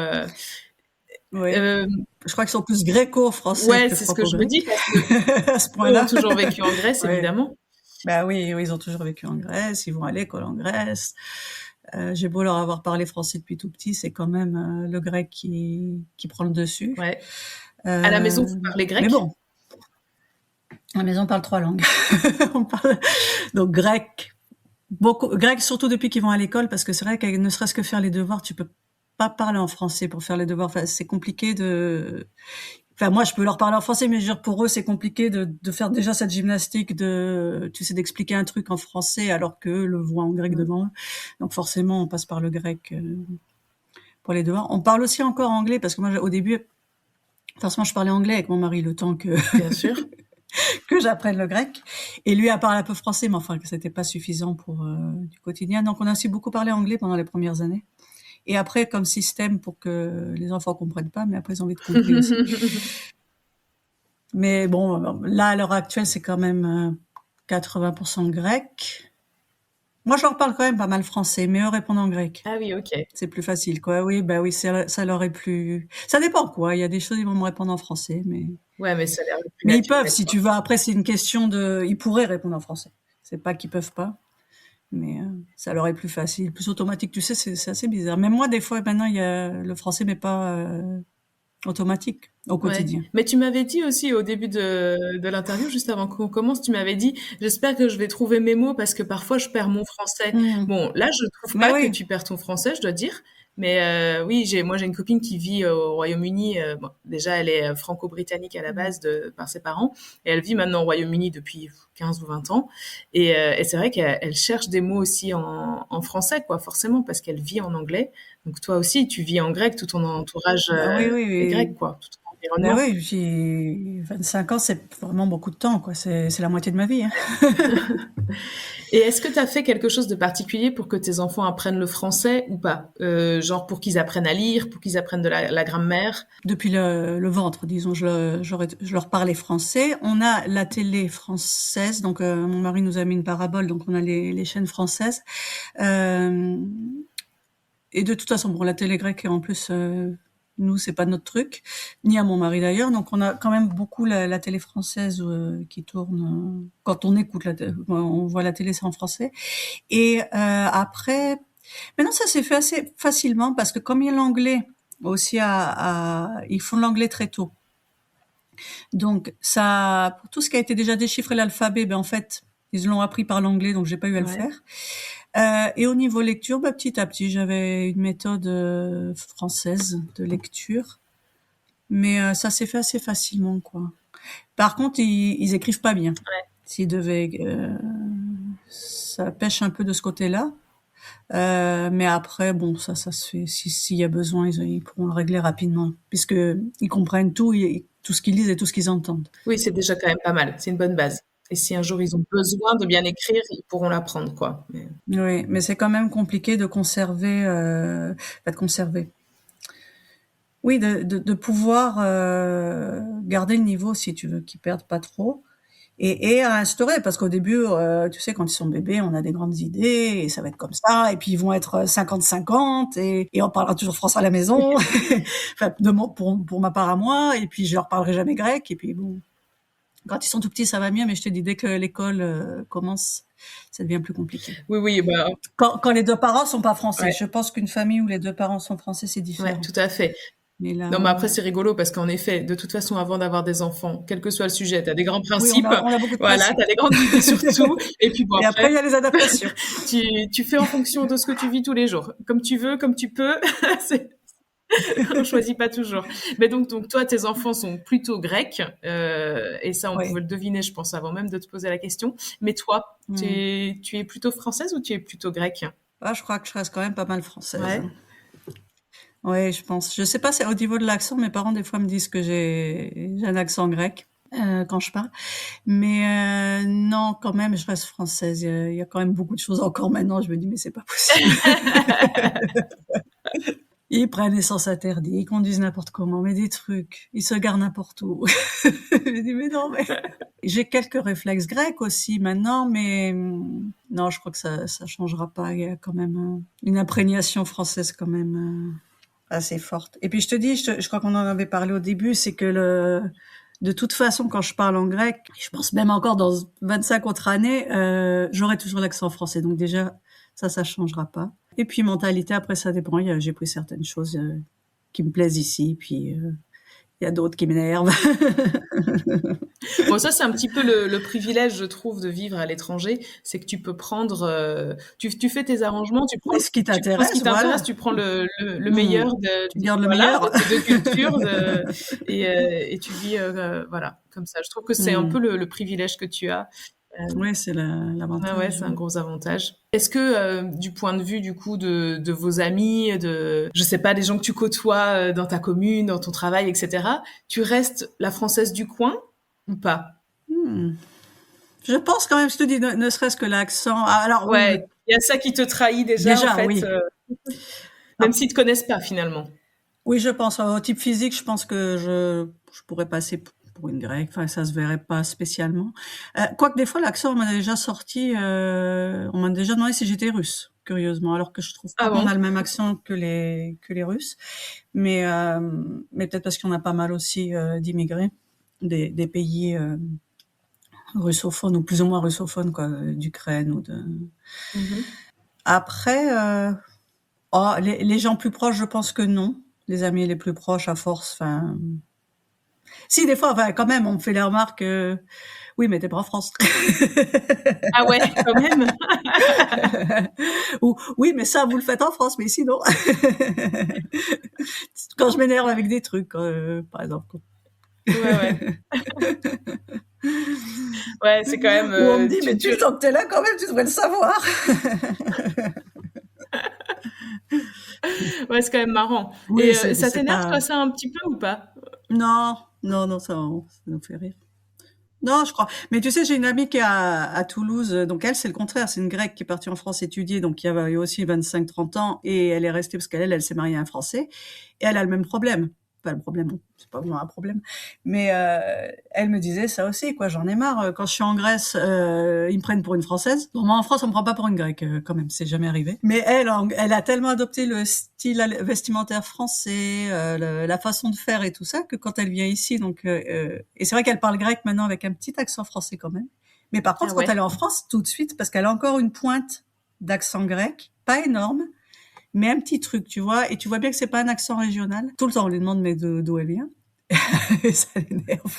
Oui. Euh, Je crois qu'ils sont plus gréco-français ouais, que c'est ce que je me dis franco-grecs parce que à ce eux ont point-là. toujours vécu en Grèce, Ouais. évidemment. Bah oui, oui, ils ont toujours vécu en Grèce, ils vont à l'école en Grèce. J'ai beau leur avoir parlé français depuis tout petit, c'est quand même le grec qui prend le dessus. Ouais. À la maison, Euh, vous parlez mais grec? bon, à la maison on parle 3 langues. On parle donc grec, beaucoup grec surtout depuis qu'ils vont à l'école, parce que c'est vrai que ne serait-ce que faire les devoirs, tu peux pas parler en français pour faire les devoirs. Enfin, c'est compliqué de. Enfin, moi, je peux leur parler en français, mais je veux dire, pour eux, c'est compliqué de faire déjà cette gymnastique tu sais, d'expliquer un truc en français alors qu'eux le voient en grec devant eux. Donc, forcément, on passe par le grec pour les devoirs. On parle aussi encore anglais parce que moi, au début, forcément, je parlais anglais avec mon mari le temps que Bien sûr. que j'apprenne le grec. Et lui a parlé un peu français, mais enfin que c'était pas suffisant pour du quotidien. Donc on a aussi beaucoup parlé anglais pendant les premières années. Et après, comme système pour que les enfants comprennent pas, mais après ils ont envie de comprendre aussi. Mais bon, là à l'heure actuelle, c'est quand même 80% grec. Moi, je leur parle quand même pas mal français, mais eux répondent en grec. Ah oui, ok. C'est plus facile, quoi. Oui, bah oui, ça leur est plus. Ça dépend, quoi. Il y a des choses, ils vont me répondre en français, mais. Ouais, mais ça a l'air le plus Mais ils naturel, peuvent, si quoi. tu veux. Après, c'est une question de. Ils pourraient répondre en français. C'est pas qu'ils peuvent pas, mais ça leur est plus facile, plus automatique. Tu sais, c'est assez bizarre. Même moi, des fois, maintenant, il y a le français, mais pas automatique au Ouais. quotidien. Mais tu m'avais dit aussi au début de l'interview, juste avant qu'on commence, tu m'avais dit, j'espère que je vais trouver mes mots parce que parfois je perds mon français. Mmh. Bon, là, je trouve Mais pas que oui. tu perds ton français, je dois dire. Mais oui, moi j'ai une copine qui vit au Royaume-Uni. Bon, déjà, elle est franco-britannique à la base par ses parents, et elle vit maintenant au Royaume-Uni depuis 15 ou 20 ans. Et c'est vrai qu'elle cherche des mots aussi en français, quoi, forcément, parce qu'elle vit en anglais. Donc toi aussi, tu vis en grec, tout ton entourage Bah oui, est oui. grec, quoi, tout ton Bah environnement. oui, j'ai 25 ans, c'est vraiment beaucoup de temps, quoi. C'est la moitié de ma vie, hein. Et est-ce que tu as fait quelque chose de particulier pour que tes enfants apprennent le français ou pas? Genre pour qu'ils apprennent à lire, pour qu'ils apprennent de la grammaire? Depuis le ventre, disons, je leur parlais français. On a la télé française, donc mon mari nous a mis une parabole, donc on a les chaînes françaises. Euh, et de toute façon, bon, la télé grecque, en plus, nous, c'est pas notre truc, ni à mon mari d'ailleurs. Donc on a quand même beaucoup la télé française qui tourne. Quand on écoute on voit la télé, c'est en français. Et après, maintenant ça s'est fait assez facilement parce que comme il y a l'anglais aussi ils font l'anglais très tôt. Donc ça, pour tout ce qui a été déjà déchiffré l'alphabet, ben en fait ils l'ont appris par l'anglais, donc j'ai pas eu à le Ouais. faire. Et au niveau lecture, ben, petit à petit, j'avais une méthode française de lecture, mais ça s'est fait assez facilement, quoi. Par contre, ils écrivent pas bien. S'ils devaient, ça pêche un peu de ce côté-là. Mais après, bon, ça se fait. S'il y a besoin, ils pourront le régler rapidement, puisque ils comprennent tout, tout ce qu'ils lisent et tout ce qu'ils entendent. Oui, c'est déjà quand même pas mal. C'est une bonne base. Et si un jour ils ont besoin de bien écrire, ils pourront l'apprendre, quoi. Oui, mais c'est quand même compliqué de conserver, pas de conserver. Oui, de pouvoir garder le niveau, si tu veux, qu'ils perdent pas trop. Et à instaurer, parce qu'au début, tu sais, quand ils sont bébés, on a des grandes idées, et ça va être comme ça, et puis ils vont être 50-50, et on parlera toujours français à la maison, enfin, pour ma part à moi, et puis je leur parlerai jamais grec, et puis bon, quand ils sont tout petits, ça va mieux, mais je te dis, dès que l'école commence, ça devient plus compliqué. Oui, oui, bah, Quand les deux parents sont pas français, ouais, je pense qu'une famille où les deux parents sont français, c'est ouais, différent. tout à fait. Mais là, Non, mais après, c'est rigolo parce qu'en effet, de toute façon, avant d'avoir des enfants, quel que soit le sujet, tu as des grands oui, principes, on a beaucoup de voilà, principes. tu as des grandes idées sur tout, et puis bon, Et après, après, il y a les adaptations. tu fais en fonction de ce que tu vis tous les jours. Comme tu veux, comme tu peux, c'est- on choisit pas toujours. Mais donc toi, tes enfants sont plutôt grecs, et ça, on Oui. pouvait le deviner, je pense, avant même de te poser la question. Mais toi, tu es plutôt française ou tu es plutôt grecque? Ah, je crois que je reste quand même pas mal française. Ouais. Oui, je pense. Je sais pas, c'est au niveau de l'accent. Mes parents, des fois, me disent que j'ai un accent grec quand je parle. Mais non, quand même, je reste française. Il y a quand même beaucoup de choses encore maintenant. Je me dis, mais c'est pas possible. Ils prennent les sens interdits, ils conduisent n'importe comment, mais des trucs. Ils se garent n'importe où. Je me dis, mais non, mais... J'ai quelques réflexes grecs aussi maintenant, mais non, je crois que ça changera pas. Il y a quand même une imprégnation française quand même assez forte. Et puis je te dis, je crois qu'on en avait parlé au début, c'est que de toute façon, quand je parle en grec, je pense même encore dans 25 autres années, j'aurai toujours l'accent français. Donc déjà, ça changera pas. Et puis mentalité, après ça dépend. J'ai pris certaines choses qui me plaisent ici, puis il y a d'autres qui m'énervent. Bon, ça, c'est un petit peu le privilège, je trouve, de vivre à l'étranger. C'est que tu peux prendre, tu fais tes arrangements, Et ce qui tu prends ce qui t'intéresse, t'intéresse, voilà. tu prends le meilleur Tu gardes le voilà, meilleur. de tes deux cultures, et tu vis, voilà, comme ça. Je trouve que c'est un peu le privilège que tu as. Oui, c'est Ah ouais, l'avantage. c'est un gros avantage. Est-ce que, du point de vue du coup de vos amis, je sais pas, des gens que tu côtoies dans ta commune, dans ton travail, etc., tu restes la française du coin ou pas? Hmm. Je pense quand même, je te dis, ne serait-ce que l'accent. Ah, alors oui, oui, Ouais, il y a ça qui te trahit déjà en déjà, fait, oui. même Ah, s'ils te connaissent pas finalement. oui, je pense au type physique, je pense que je pourrais passer pour une grecque. Enfin, ça se verrait pas spécialement. Quoique des fois, l'accent, on m'a déjà sorti, on m'a déjà demandé si j'étais russe, curieusement, alors que je trouve pas Ah qu'on bon? a le même accent que les Russes. Mais peut-être parce qu'on a pas mal aussi d'immigrés des pays russophones ou plus ou moins russophones, quoi, d'Ukraine ou de. Mhm. Après, les gens plus proches, je pense que non. Les amis les plus proches, à force, enfin. Si, des fois, enfin, quand même, on me fait les remarques, oui, mais t'es pas en France. Ah ouais, quand même. Ou, oui, mais ça, vous le faites en France, mais ici, non. Quand je m'énerve avec des trucs, par exemple. Ouais, ouais. Ouais, c'est quand même, Ou on me dit, mais depuis tu... le temps que t'es là, quand même, tu devrais le savoir. Ouais, c'est quand même marrant. Oui, Et c'est ça c'est t'énerve pas. toi ça un petit peu ou pas? Non, non, non, ça nous fait rire. Non, je crois. Mais tu sais, j'ai une amie qui est à Toulouse. Donc elle, c'est le contraire. C'est une Grecque qui est partie en France étudier, donc qui avait aussi 25-30 ans, et elle est restée parce qu'elle s'est mariée à un Français, et elle a le même problème. Pas le problème, non, c'est pas vraiment un problème. Mais elle me disait ça aussi, quoi. J'en ai marre. Quand je suis en Grèce, ils me prennent pour une Française. Bon, moi, en France, on me prend pas pour une Grecque, quand même. C'est jamais arrivé. Mais elle a tellement adopté le style vestimentaire français, la façon de faire et tout ça, que quand elle vient ici, et c'est vrai qu'elle parle grec maintenant avec un petit accent français quand même. Mais par Ah contre, quand ouais. elle est en France, tout de suite, parce qu'elle a encore une pointe d'accent grec, pas énorme, mais un petit truc, tu vois, et tu vois bien que c'est pas un accent régional. Tout le temps, on lui demande mais d'où elle vient. Et ça l'énerve.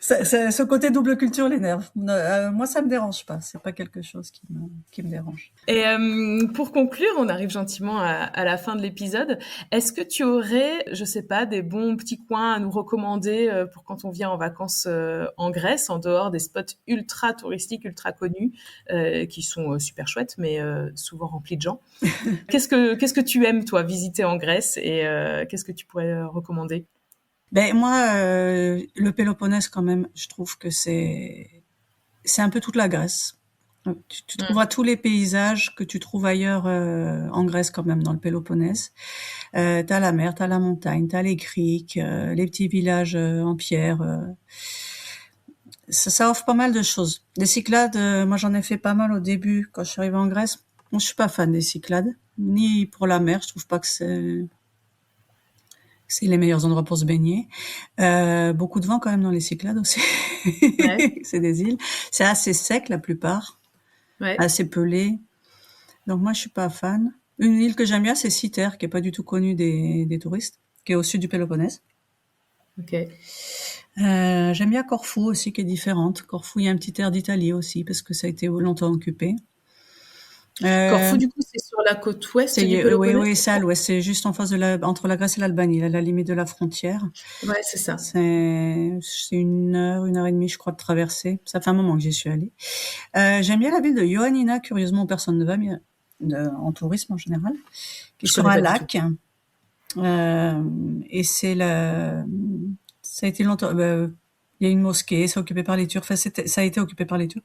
Ce côté double culture l'énerve. Moi, ça me dérange pas. C'est pas quelque chose qui me dérange. Et pour conclure, on arrive gentiment à la fin de l'épisode. Est-ce que tu aurais, je sais pas, des bons petits coins à nous recommander pour quand on vient en vacances en Grèce, en dehors des spots ultra touristiques, ultra connus, qui sont super chouettes, mais souvent remplis de gens. Qu'est-ce que tu aimes toi visiter en Grèce et qu'est-ce que tu pourrais recommander? Ben moi, le Péloponnèse quand même, je trouve que c'est un peu toute la Grèce. Tu Mm. trouveras tous les paysages que tu trouves ailleurs en Grèce quand même dans le Péloponnèse. T'as la mer, t'as la montagne, t'as les criques, les petits villages en pierre. Ça offre pas mal de choses. Des Cyclades, moi j'en ai fait pas mal au début quand je suis arrivée en Grèce. Moi je suis pas fan des Cyclades, ni pour la mer. Je trouve pas que c'est les meilleurs endroits pour se baigner. Beaucoup de vent quand même dans les Cyclades aussi. Ouais, C'est des îles. C'est assez sec la plupart, ouais, assez pelé. Donc moi je suis pas fan. Une île que j'aime bien, c'est Cythère, qui est pas du tout connue des touristes, qui est au sud du Péloponnèse. ok. J'aime bien Corfou aussi, qui est différente. Corfou, il y a un petit air d'Italie aussi, parce que ça a été longtemps occupé. Corfou, Euh, du coup, c'est sur la côte ouest du oui, Péloponnèse, oui, c'est c'est à ça? l'ouest. C'est juste en face entre la Grèce et l'Albanie, à la limite de la frontière. Ouais, c'est ça. C'est une heure et demie, je crois, de traversée. Ça fait un moment que j'y suis allée. J'aime bien la ville de Ioannina, curieusement, personne ne va, mais en tourisme en général, qui est Je sur connais un pas du tout. lac. Et ça a été longtemps, il y a une mosquée, c'est occupé par les Turcs. Enfin, ça a été occupé par les Turcs.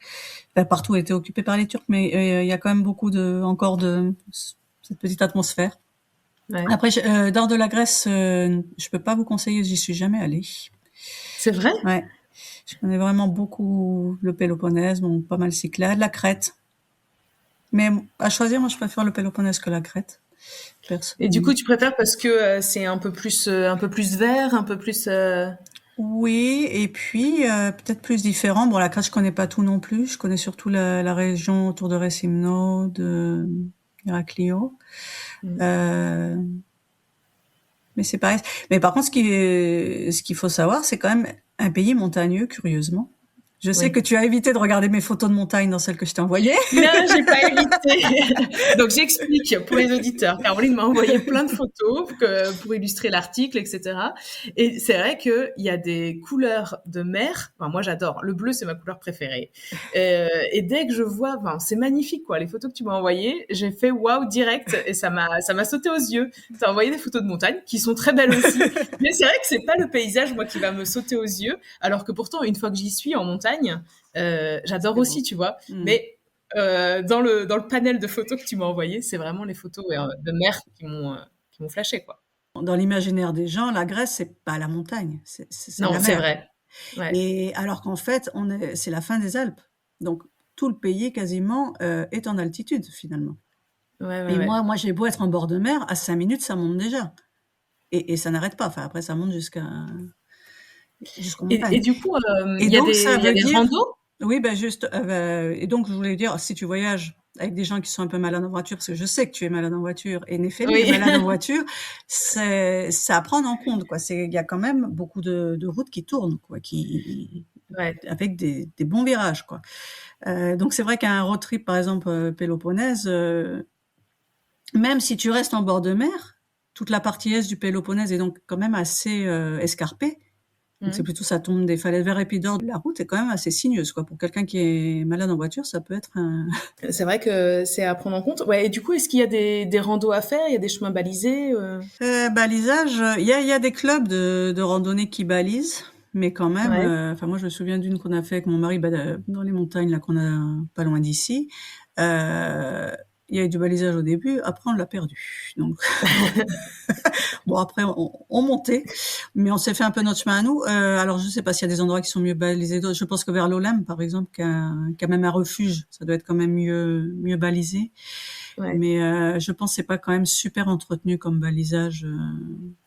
Enfin, partout a été occupé par les Turcs, mais il y a quand même beaucoup encore de cette petite atmosphère. Ouais. Après, nord de la Grèce, je peux pas vous conseiller, j'y suis jamais allée. C'est vrai? Ouais, je connais vraiment beaucoup le Péloponnèse, bon, pas mal Cyclades, la Crète. Mais à choisir, moi, je préfère le Péloponnèse que la Crète, Et du coup, personnellement. tu préfères parce que c'est un peu plus vert, un peu plus. Oui, et puis peut-être plus différent. Bon, la Crète, je connais pas tout non plus. Je connais surtout la région autour de Racimno, de Héraclio. Mm. Euh, mais c'est pareil. Mais par contre, ce qu'il faut savoir, c'est quand même un pays montagneux, curieusement. Je sais Oui. que tu as évité de regarder mes photos de montagne dans celles que je t'ai envoyées. Non, j'ai pas évité. Donc j'explique pour les auditeurs. Caroline m'a envoyé plein de photos pour illustrer l'article, etc. Et c'est vrai qu'il y a des couleurs de mer. Enfin, moi, j'adore. Le bleu, c'est ma couleur préférée. Et dès que je vois, enfin, c'est magnifique, quoi. Les photos que tu m'as envoyées, j'ai fait waouh direct et ça m'a sauté aux yeux. T'as envoyé des photos de montagne qui sont très belles aussi. Mais c'est vrai que c'est pas le paysage, moi, qui va me sauter aux yeux. Alors que pourtant, une fois que j'y suis en montagne, j'adore aussi, tu vois. Mais dans le panel de photos que tu m'as envoyé, c'est vraiment les photos de mer qui m'ont flashé, quoi. Dans l'imaginaire des gens, la Grèce, c'est pas la montagne, c'est Non, la c'est mer. vrai. Ouais. Et alors qu'en fait, c'est la fin des Alpes. Donc, tout le pays, quasiment, est en altitude, finalement. Ouais, Et ouais. moi, j'ai beau être en bord de mer, à 5 minutes, ça monte déjà. Et ça n'arrête pas. Enfin, après, ça monte jusqu'aux montagnes. Et du coup, Et il y a donc, ça il y a veut des dire... randos. Oui, ben juste. Et donc, je voulais dire, si tu voyages avec des gens qui sont un peu malades en voiture, parce que je sais que tu es malade en voiture, et Néphélie est Oui. malade en voiture, c'est à prendre en compte, quoi. Il y a quand même beaucoup de routes qui tournent, quoi, Ouais. avec des bons virages, quoi. Donc, c'est vrai qu'un road trip, par exemple, Péloponnèse, même si tu restes en bord de mer, toute la partie est du Péloponnèse est donc quand même assez escarpée. Donc c'est plutôt, ça tombe des falaises vers Épidore. La route est quand même assez sinueuse, quoi. Pour quelqu'un qui est malade en voiture, ça peut être un... C'est vrai que c'est à prendre en compte. Ouais. Et du coup, est-ce qu'il y a des randos à faire? Il y a des chemins balisés? Balisage, il y a des clubs de randonnée qui balisent, mais quand même, Ouais. enfin moi je me souviens d'une qu'on a fait avec mon mari dans les montagnes là qu'on a pas loin d'ici. Il y a eu du balisage au début, après on l'a perdu. Donc bon, après on montait, mais on s'est fait un peu notre chemin à nous. Alors je sais pas s'il y a des endroits qui sont mieux balisés d'autres. Je pense que vers l'Olympe par exemple, qui a même un refuge, ça doit être quand même mieux balisé. Ouais. Mais je pense que c'est pas quand même super entretenu comme balisage,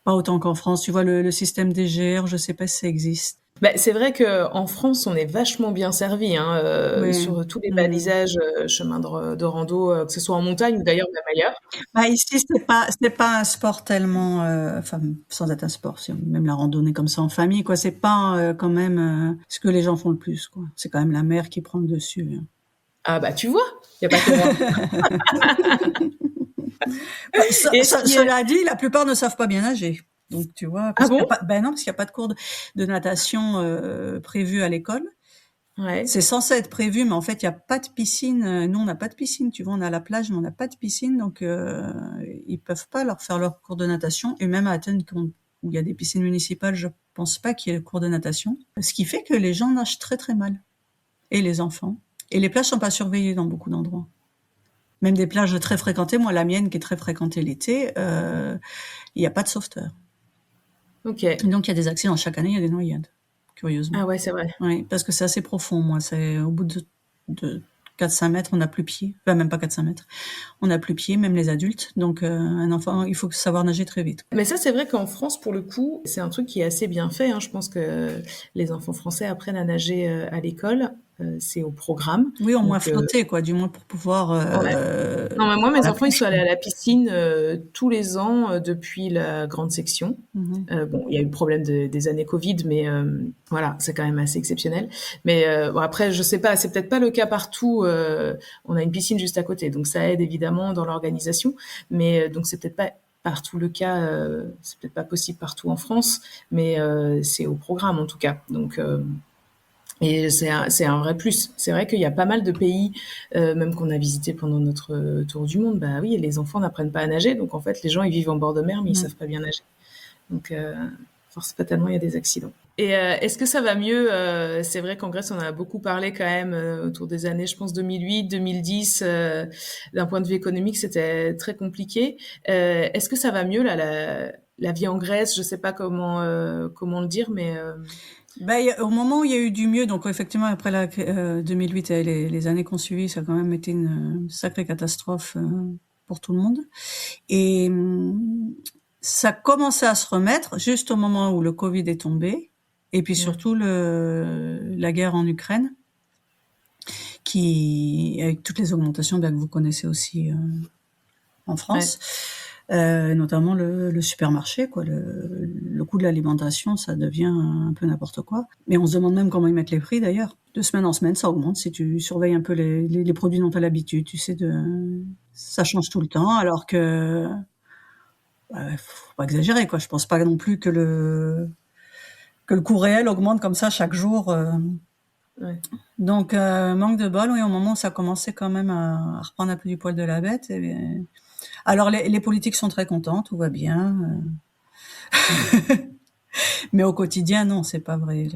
pas autant qu'en France. Tu vois le système DGR, je sais pas si ça existe. Bah, c'est vrai qu'en France, on est vachement bien servi, hein, Ouais. sur tous les balisages, chemins de rando, que ce soit en montagne ou d'ailleurs même ailleurs. Bah ici c'est pas un sport tellement, enfin sans être un sport, même la randonnée comme ça en famille, quoi. C'est pas quand même ce que les gens font le plus, quoi. C'est quand même la mer qui prend le dessus. Hein. Ah bah tu vois, il y a pas que moi. Cela dit, la plupart ne savent pas bien nager. Donc tu vois, Ah parce qu'il y a bon? pas, ben non, parce qu'il y a pas de cours de natation prévus à l'école. Ouais. C'est censé être prévu, mais en fait, il y a pas de piscine. Nous, on n'a pas de piscine. Tu vois, on a la plage, mais on n'a pas de piscine, donc ils peuvent pas leur faire leur cours de natation. Et même à Athènes, où il y a des piscines municipales, je pense pas qu'il y ait le cours de natation. Ce qui fait que les gens nagent très très mal, et les enfants. Et les plages sont pas surveillées dans beaucoup d'endroits. Même des plages très fréquentées. Moi, la mienne, qui est très fréquentée l'été, il y a pas de sauveteur. Ok. Et donc, il y a des accidents. Chaque année, il y a des noyades, curieusement. Ah ouais, c'est vrai. Oui, parce que c'est assez profond, moi. C'est au bout de 4-5 mètres, on n'a plus pied. Enfin, même pas 4-5 mètres. On n'a plus pied, même les adultes. Donc, un enfant, il faut savoir nager très vite. Mais ça, c'est vrai qu'en France, pour le coup, c'est un truc qui est assez bien fait, hein. Je pense que les enfants français apprennent à nager à l'école. C'est au programme. Oui, au moins Donc, flotter, quoi. Du moins pour pouvoir... ouais. Non, mais moi, mes la enfants, ils plage. sont allés à la piscine tous les ans depuis la grande section. Bon, il y a eu le problème des années Covid, mais voilà, c'est quand même assez exceptionnel. Mais bon, après, je sais pas, c'est peut-être pas le cas partout. On a une piscine juste à côté, donc ça aide évidemment dans l'organisation. Mais donc c'est peut-être pas partout le cas, c'est peut-être pas possible partout en France, mais c'est au programme en tout cas. Donc et c'est un vrai plus. C'est vrai qu'il y a pas mal de pays, même qu'on a visité pendant notre tour du monde. Bah oui, les enfants n'apprennent pas à nager, donc en fait, les gens ils vivent en bord de mer, mais ils savent pas bien nager. Donc force fatalement, il y a des accidents. Et est-ce que ça va mieux? C'est vrai qu'en Grèce, on en a beaucoup parlé quand même autour des années, je pense 2008, 2010. D'un point de vue économique, c'était très compliqué. Est-ce que ça va mieux là, la vie en Grèce? Je sais pas comment le dire, mais Au moment où il y a eu du mieux, donc effectivement après 2008 et les années qu'on suivi, ça a quand même été une sacrée catastrophe pour tout le monde. Et ça commençait à se remettre juste au moment où le Covid est tombé, et puis surtout la guerre en Ukraine, qui avec toutes les augmentations que vous connaissez aussi en France. notamment le supermarché, quoi. Le coût de l'alimentation, ça devient un peu n'importe quoi. Mais on se demande même comment ils mettent les prix, d'ailleurs. De semaine en semaine, ça augmente. Si tu surveilles un peu les produits dont tu as l'habitude, tu sais, ça change tout le temps, alors que faut pas exagérer, quoi. Je pense pas non plus que le coût réel augmente comme ça chaque jour. Ouais. Donc, manque de bol, oui, au moment où ça commençait quand même à reprendre un peu du poil de la bête. Alors, les politiques sont très contents, tout va bien. Mais au quotidien, non, c'est pas vrai.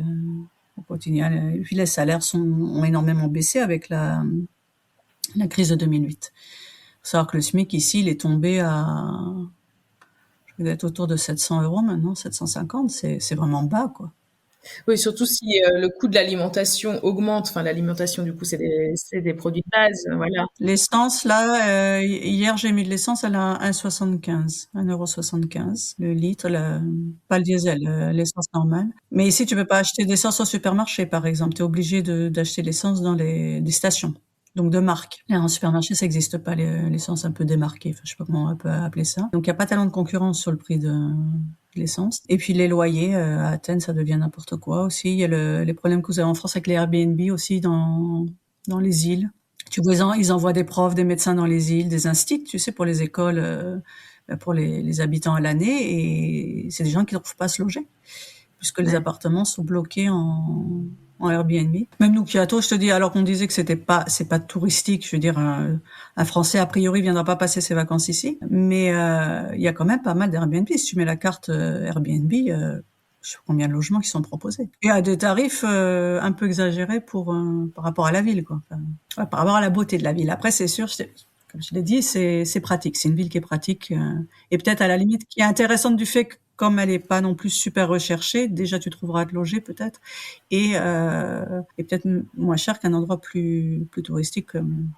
Au quotidien, et puis les salaires ont énormément baissé avec la crise de 2008. Faut savoir que le SMIC ici, il est tombé je vais être autour de 700 € maintenant, 750. C'est vraiment bas, quoi. Oui, surtout si le coût de l'alimentation augmente. Enfin, l'alimentation, du coup, c'est des produits de base, voilà. L'essence, là, hier, j'ai mis de l'essence, elle a 1,75 €, le litre, pas le diesel, l'essence normale. Mais ici, tu peux pas acheter d'essence au supermarché, par exemple. Tu es obligé d'acheter l'essence dans des stations, donc de marque. Et en supermarché, ça n'existe pas, l'essence un peu démarquée. Enfin, je sais pas comment on peut appeler ça. Donc, il n'y a pas tellement de concurrence sur le prix de l'essence. Et puis les loyers, à Athènes, ça devient n'importe quoi aussi. Il y a les problèmes que vous avez en France avec les Airbnb aussi dans les îles. Tu vois, ils envoient des profs, des médecins dans les îles, des instituts, tu sais, pour les écoles, pour les habitants à l'année. Et c'est des gens qui ne trouvent pas à se loger, puisque les appartements sont bloqués en Airbnb. Même nous, Kyoto, je te dis, alors qu'on disait que c'est pas touristique, je veux dire, un Français, a priori, viendra pas passer ses vacances ici. Mais, il y a quand même pas mal d'Airbnb. Si tu mets la carte Airbnb, je sais pas combien de logements qui sont proposés. Et à des tarifs, un peu exagérés par rapport à la ville, quoi. Enfin, par rapport à la beauté de la ville. Après, c'est sûr, comme je l'ai dit, c'est pratique. C'est une ville qui est pratique, et peut-être à la limite qui est intéressante du fait que, comme elle est pas non plus super recherchée, déjà tu trouveras à te loger peut-être, et peut-être moins cher qu'un endroit plus touristique.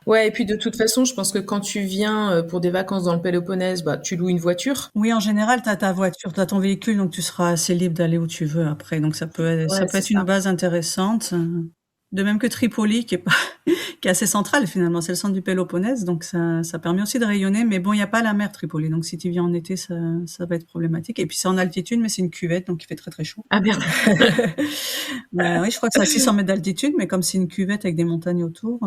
Ouais, et puis de toute façon, je pense que quand tu viens pour des vacances dans le Péloponnèse, bah tu loues une voiture. Oui, en général, t'as ta voiture, t'as ton véhicule, donc tu seras assez libre d'aller où tu veux après. Donc ça peut être une base intéressante. De même que Tripoli, qui est assez centrale finalement, c'est le centre du Péloponnèse, donc ça permet aussi de rayonner. Mais bon, il n'y a pas la mer Tripoli, donc si tu viens en été, ça va être problématique. Et puis c'est en altitude, mais c'est une cuvette, donc il fait très très chaud. Ah merde. Oui, je crois que c'est à 600 mètres d'altitude, mais comme c'est une cuvette avec des montagnes autour,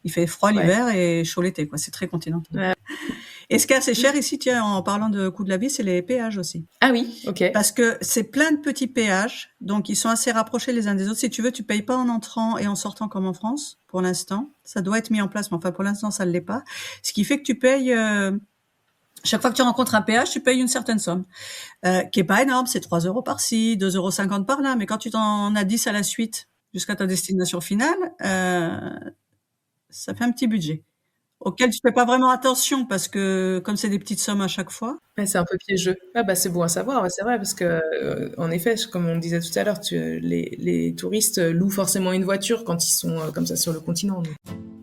il fait froid l'hiver et chaud l'été, quoi. C'est très continental. Ouais. Et ce qui est assez cher ici, tiens, en parlant de coût de la vie, c'est les péages aussi. Ah oui, ok. Parce que c'est plein de petits péages, donc ils sont assez rapprochés les uns des autres. Si tu veux, tu payes pas en entrant et en sortant comme en France, pour l'instant. Ça doit être mis en place, mais enfin, pour l'instant, ça ne l'est pas. Ce qui fait que tu payes, chaque fois que tu rencontres un péage, tu payes une certaine somme, qui est pas énorme, c'est 3 € par-ci, 2,50 € par là, mais quand tu t'en as 10 à la suite, jusqu'à ta destination finale, ça fait un petit budget, auquel tu fais pas vraiment attention parce que comme c'est des petites sommes à chaque fois. Ouais, c'est un peu piégeux. Ah bah c'est bon à savoir, ouais, c'est vrai parce que en effet, comme on disait tout à l'heure, les touristes louent forcément une voiture quand ils sont comme ça sur le continent. Donc.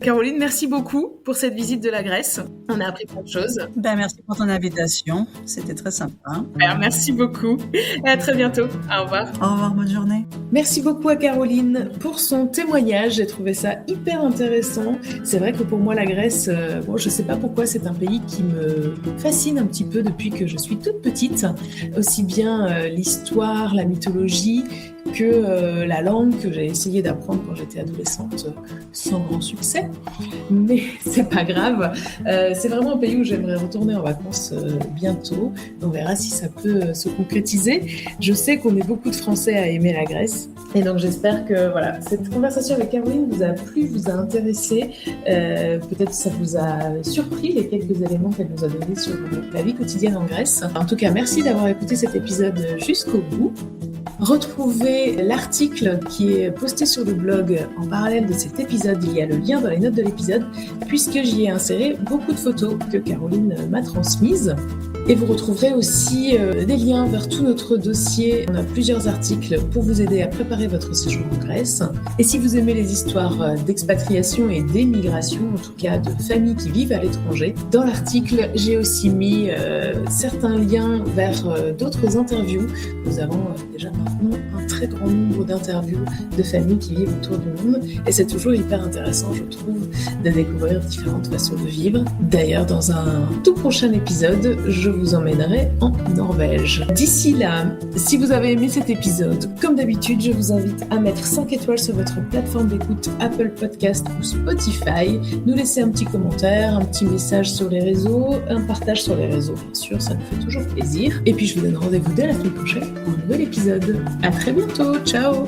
Caroline, merci beaucoup pour cette visite de la Grèce. On a appris plein de choses. Merci pour ton invitation, c'était très sympa. Merci beaucoup et à très bientôt. Au revoir. Au revoir, bonne journée. Merci beaucoup à Caroline pour son témoignage. J'ai trouvé ça hyper intéressant. C'est vrai que pour moi, la Grèce, je sais pas pourquoi, c'est un pays qui me fascine un petit peu depuis que je suis toute petite. Aussi bien l'histoire, la mythologie que la langue que j'ai essayé d'apprendre quand j'étais adolescente sans grand succès. Mais c'est pas grave. C'est vraiment un pays où j'aimerais retourner en vacances bientôt. On verra si ça peut se concrétiser. Je sais qu'on est beaucoup de Français à aimer la Grèce. Et donc j'espère que voilà, cette conversation avec Caroline vous a plu, vous a intéressé. Peut-être que ça vous a surpris les quelques éléments qu'elle nous a donnés sur la vie quotidienne en Grèce. En tout cas, merci d'avoir écouté cet épisode jusqu'au bout. Retrouvez l'article qui est posté sur le blog en parallèle de cet épisode. Il y a le lien dans les notes de l'épisode puisque j'y ai inséré beaucoup de photos que Caroline m'a transmises. Et vous retrouverez aussi des liens vers tout notre dossier. On a plusieurs articles pour vous aider à préparer votre séjour en Grèce. Et si vous aimez les histoires d'expatriation et d'émigration, en tout cas de familles qui vivent à l'étranger, dans l'article, j'ai aussi mis certains liens vers d'autres interviews. Nous avons déjà maintenant un très grand nombre d'interviews de familles qui vivent autour du monde. Et c'est toujours hyper intéressant, je trouve, de découvrir différentes façons de vivre. D'ailleurs, dans un tout prochain épisode, je vous emmènerai en Norvège. D'ici là, si vous avez aimé cet épisode, comme d'habitude, je vous invite à mettre 5 étoiles sur votre plateforme d'écoute Apple Podcast ou Spotify, nous laisser un petit commentaire, un petit message sur les réseaux, un partage sur les réseaux, bien sûr, ça nous fait toujours plaisir. Et puis je vous donne rendez-vous dès la semaine prochaine pour un nouvel épisode. À très bientôt, ciao!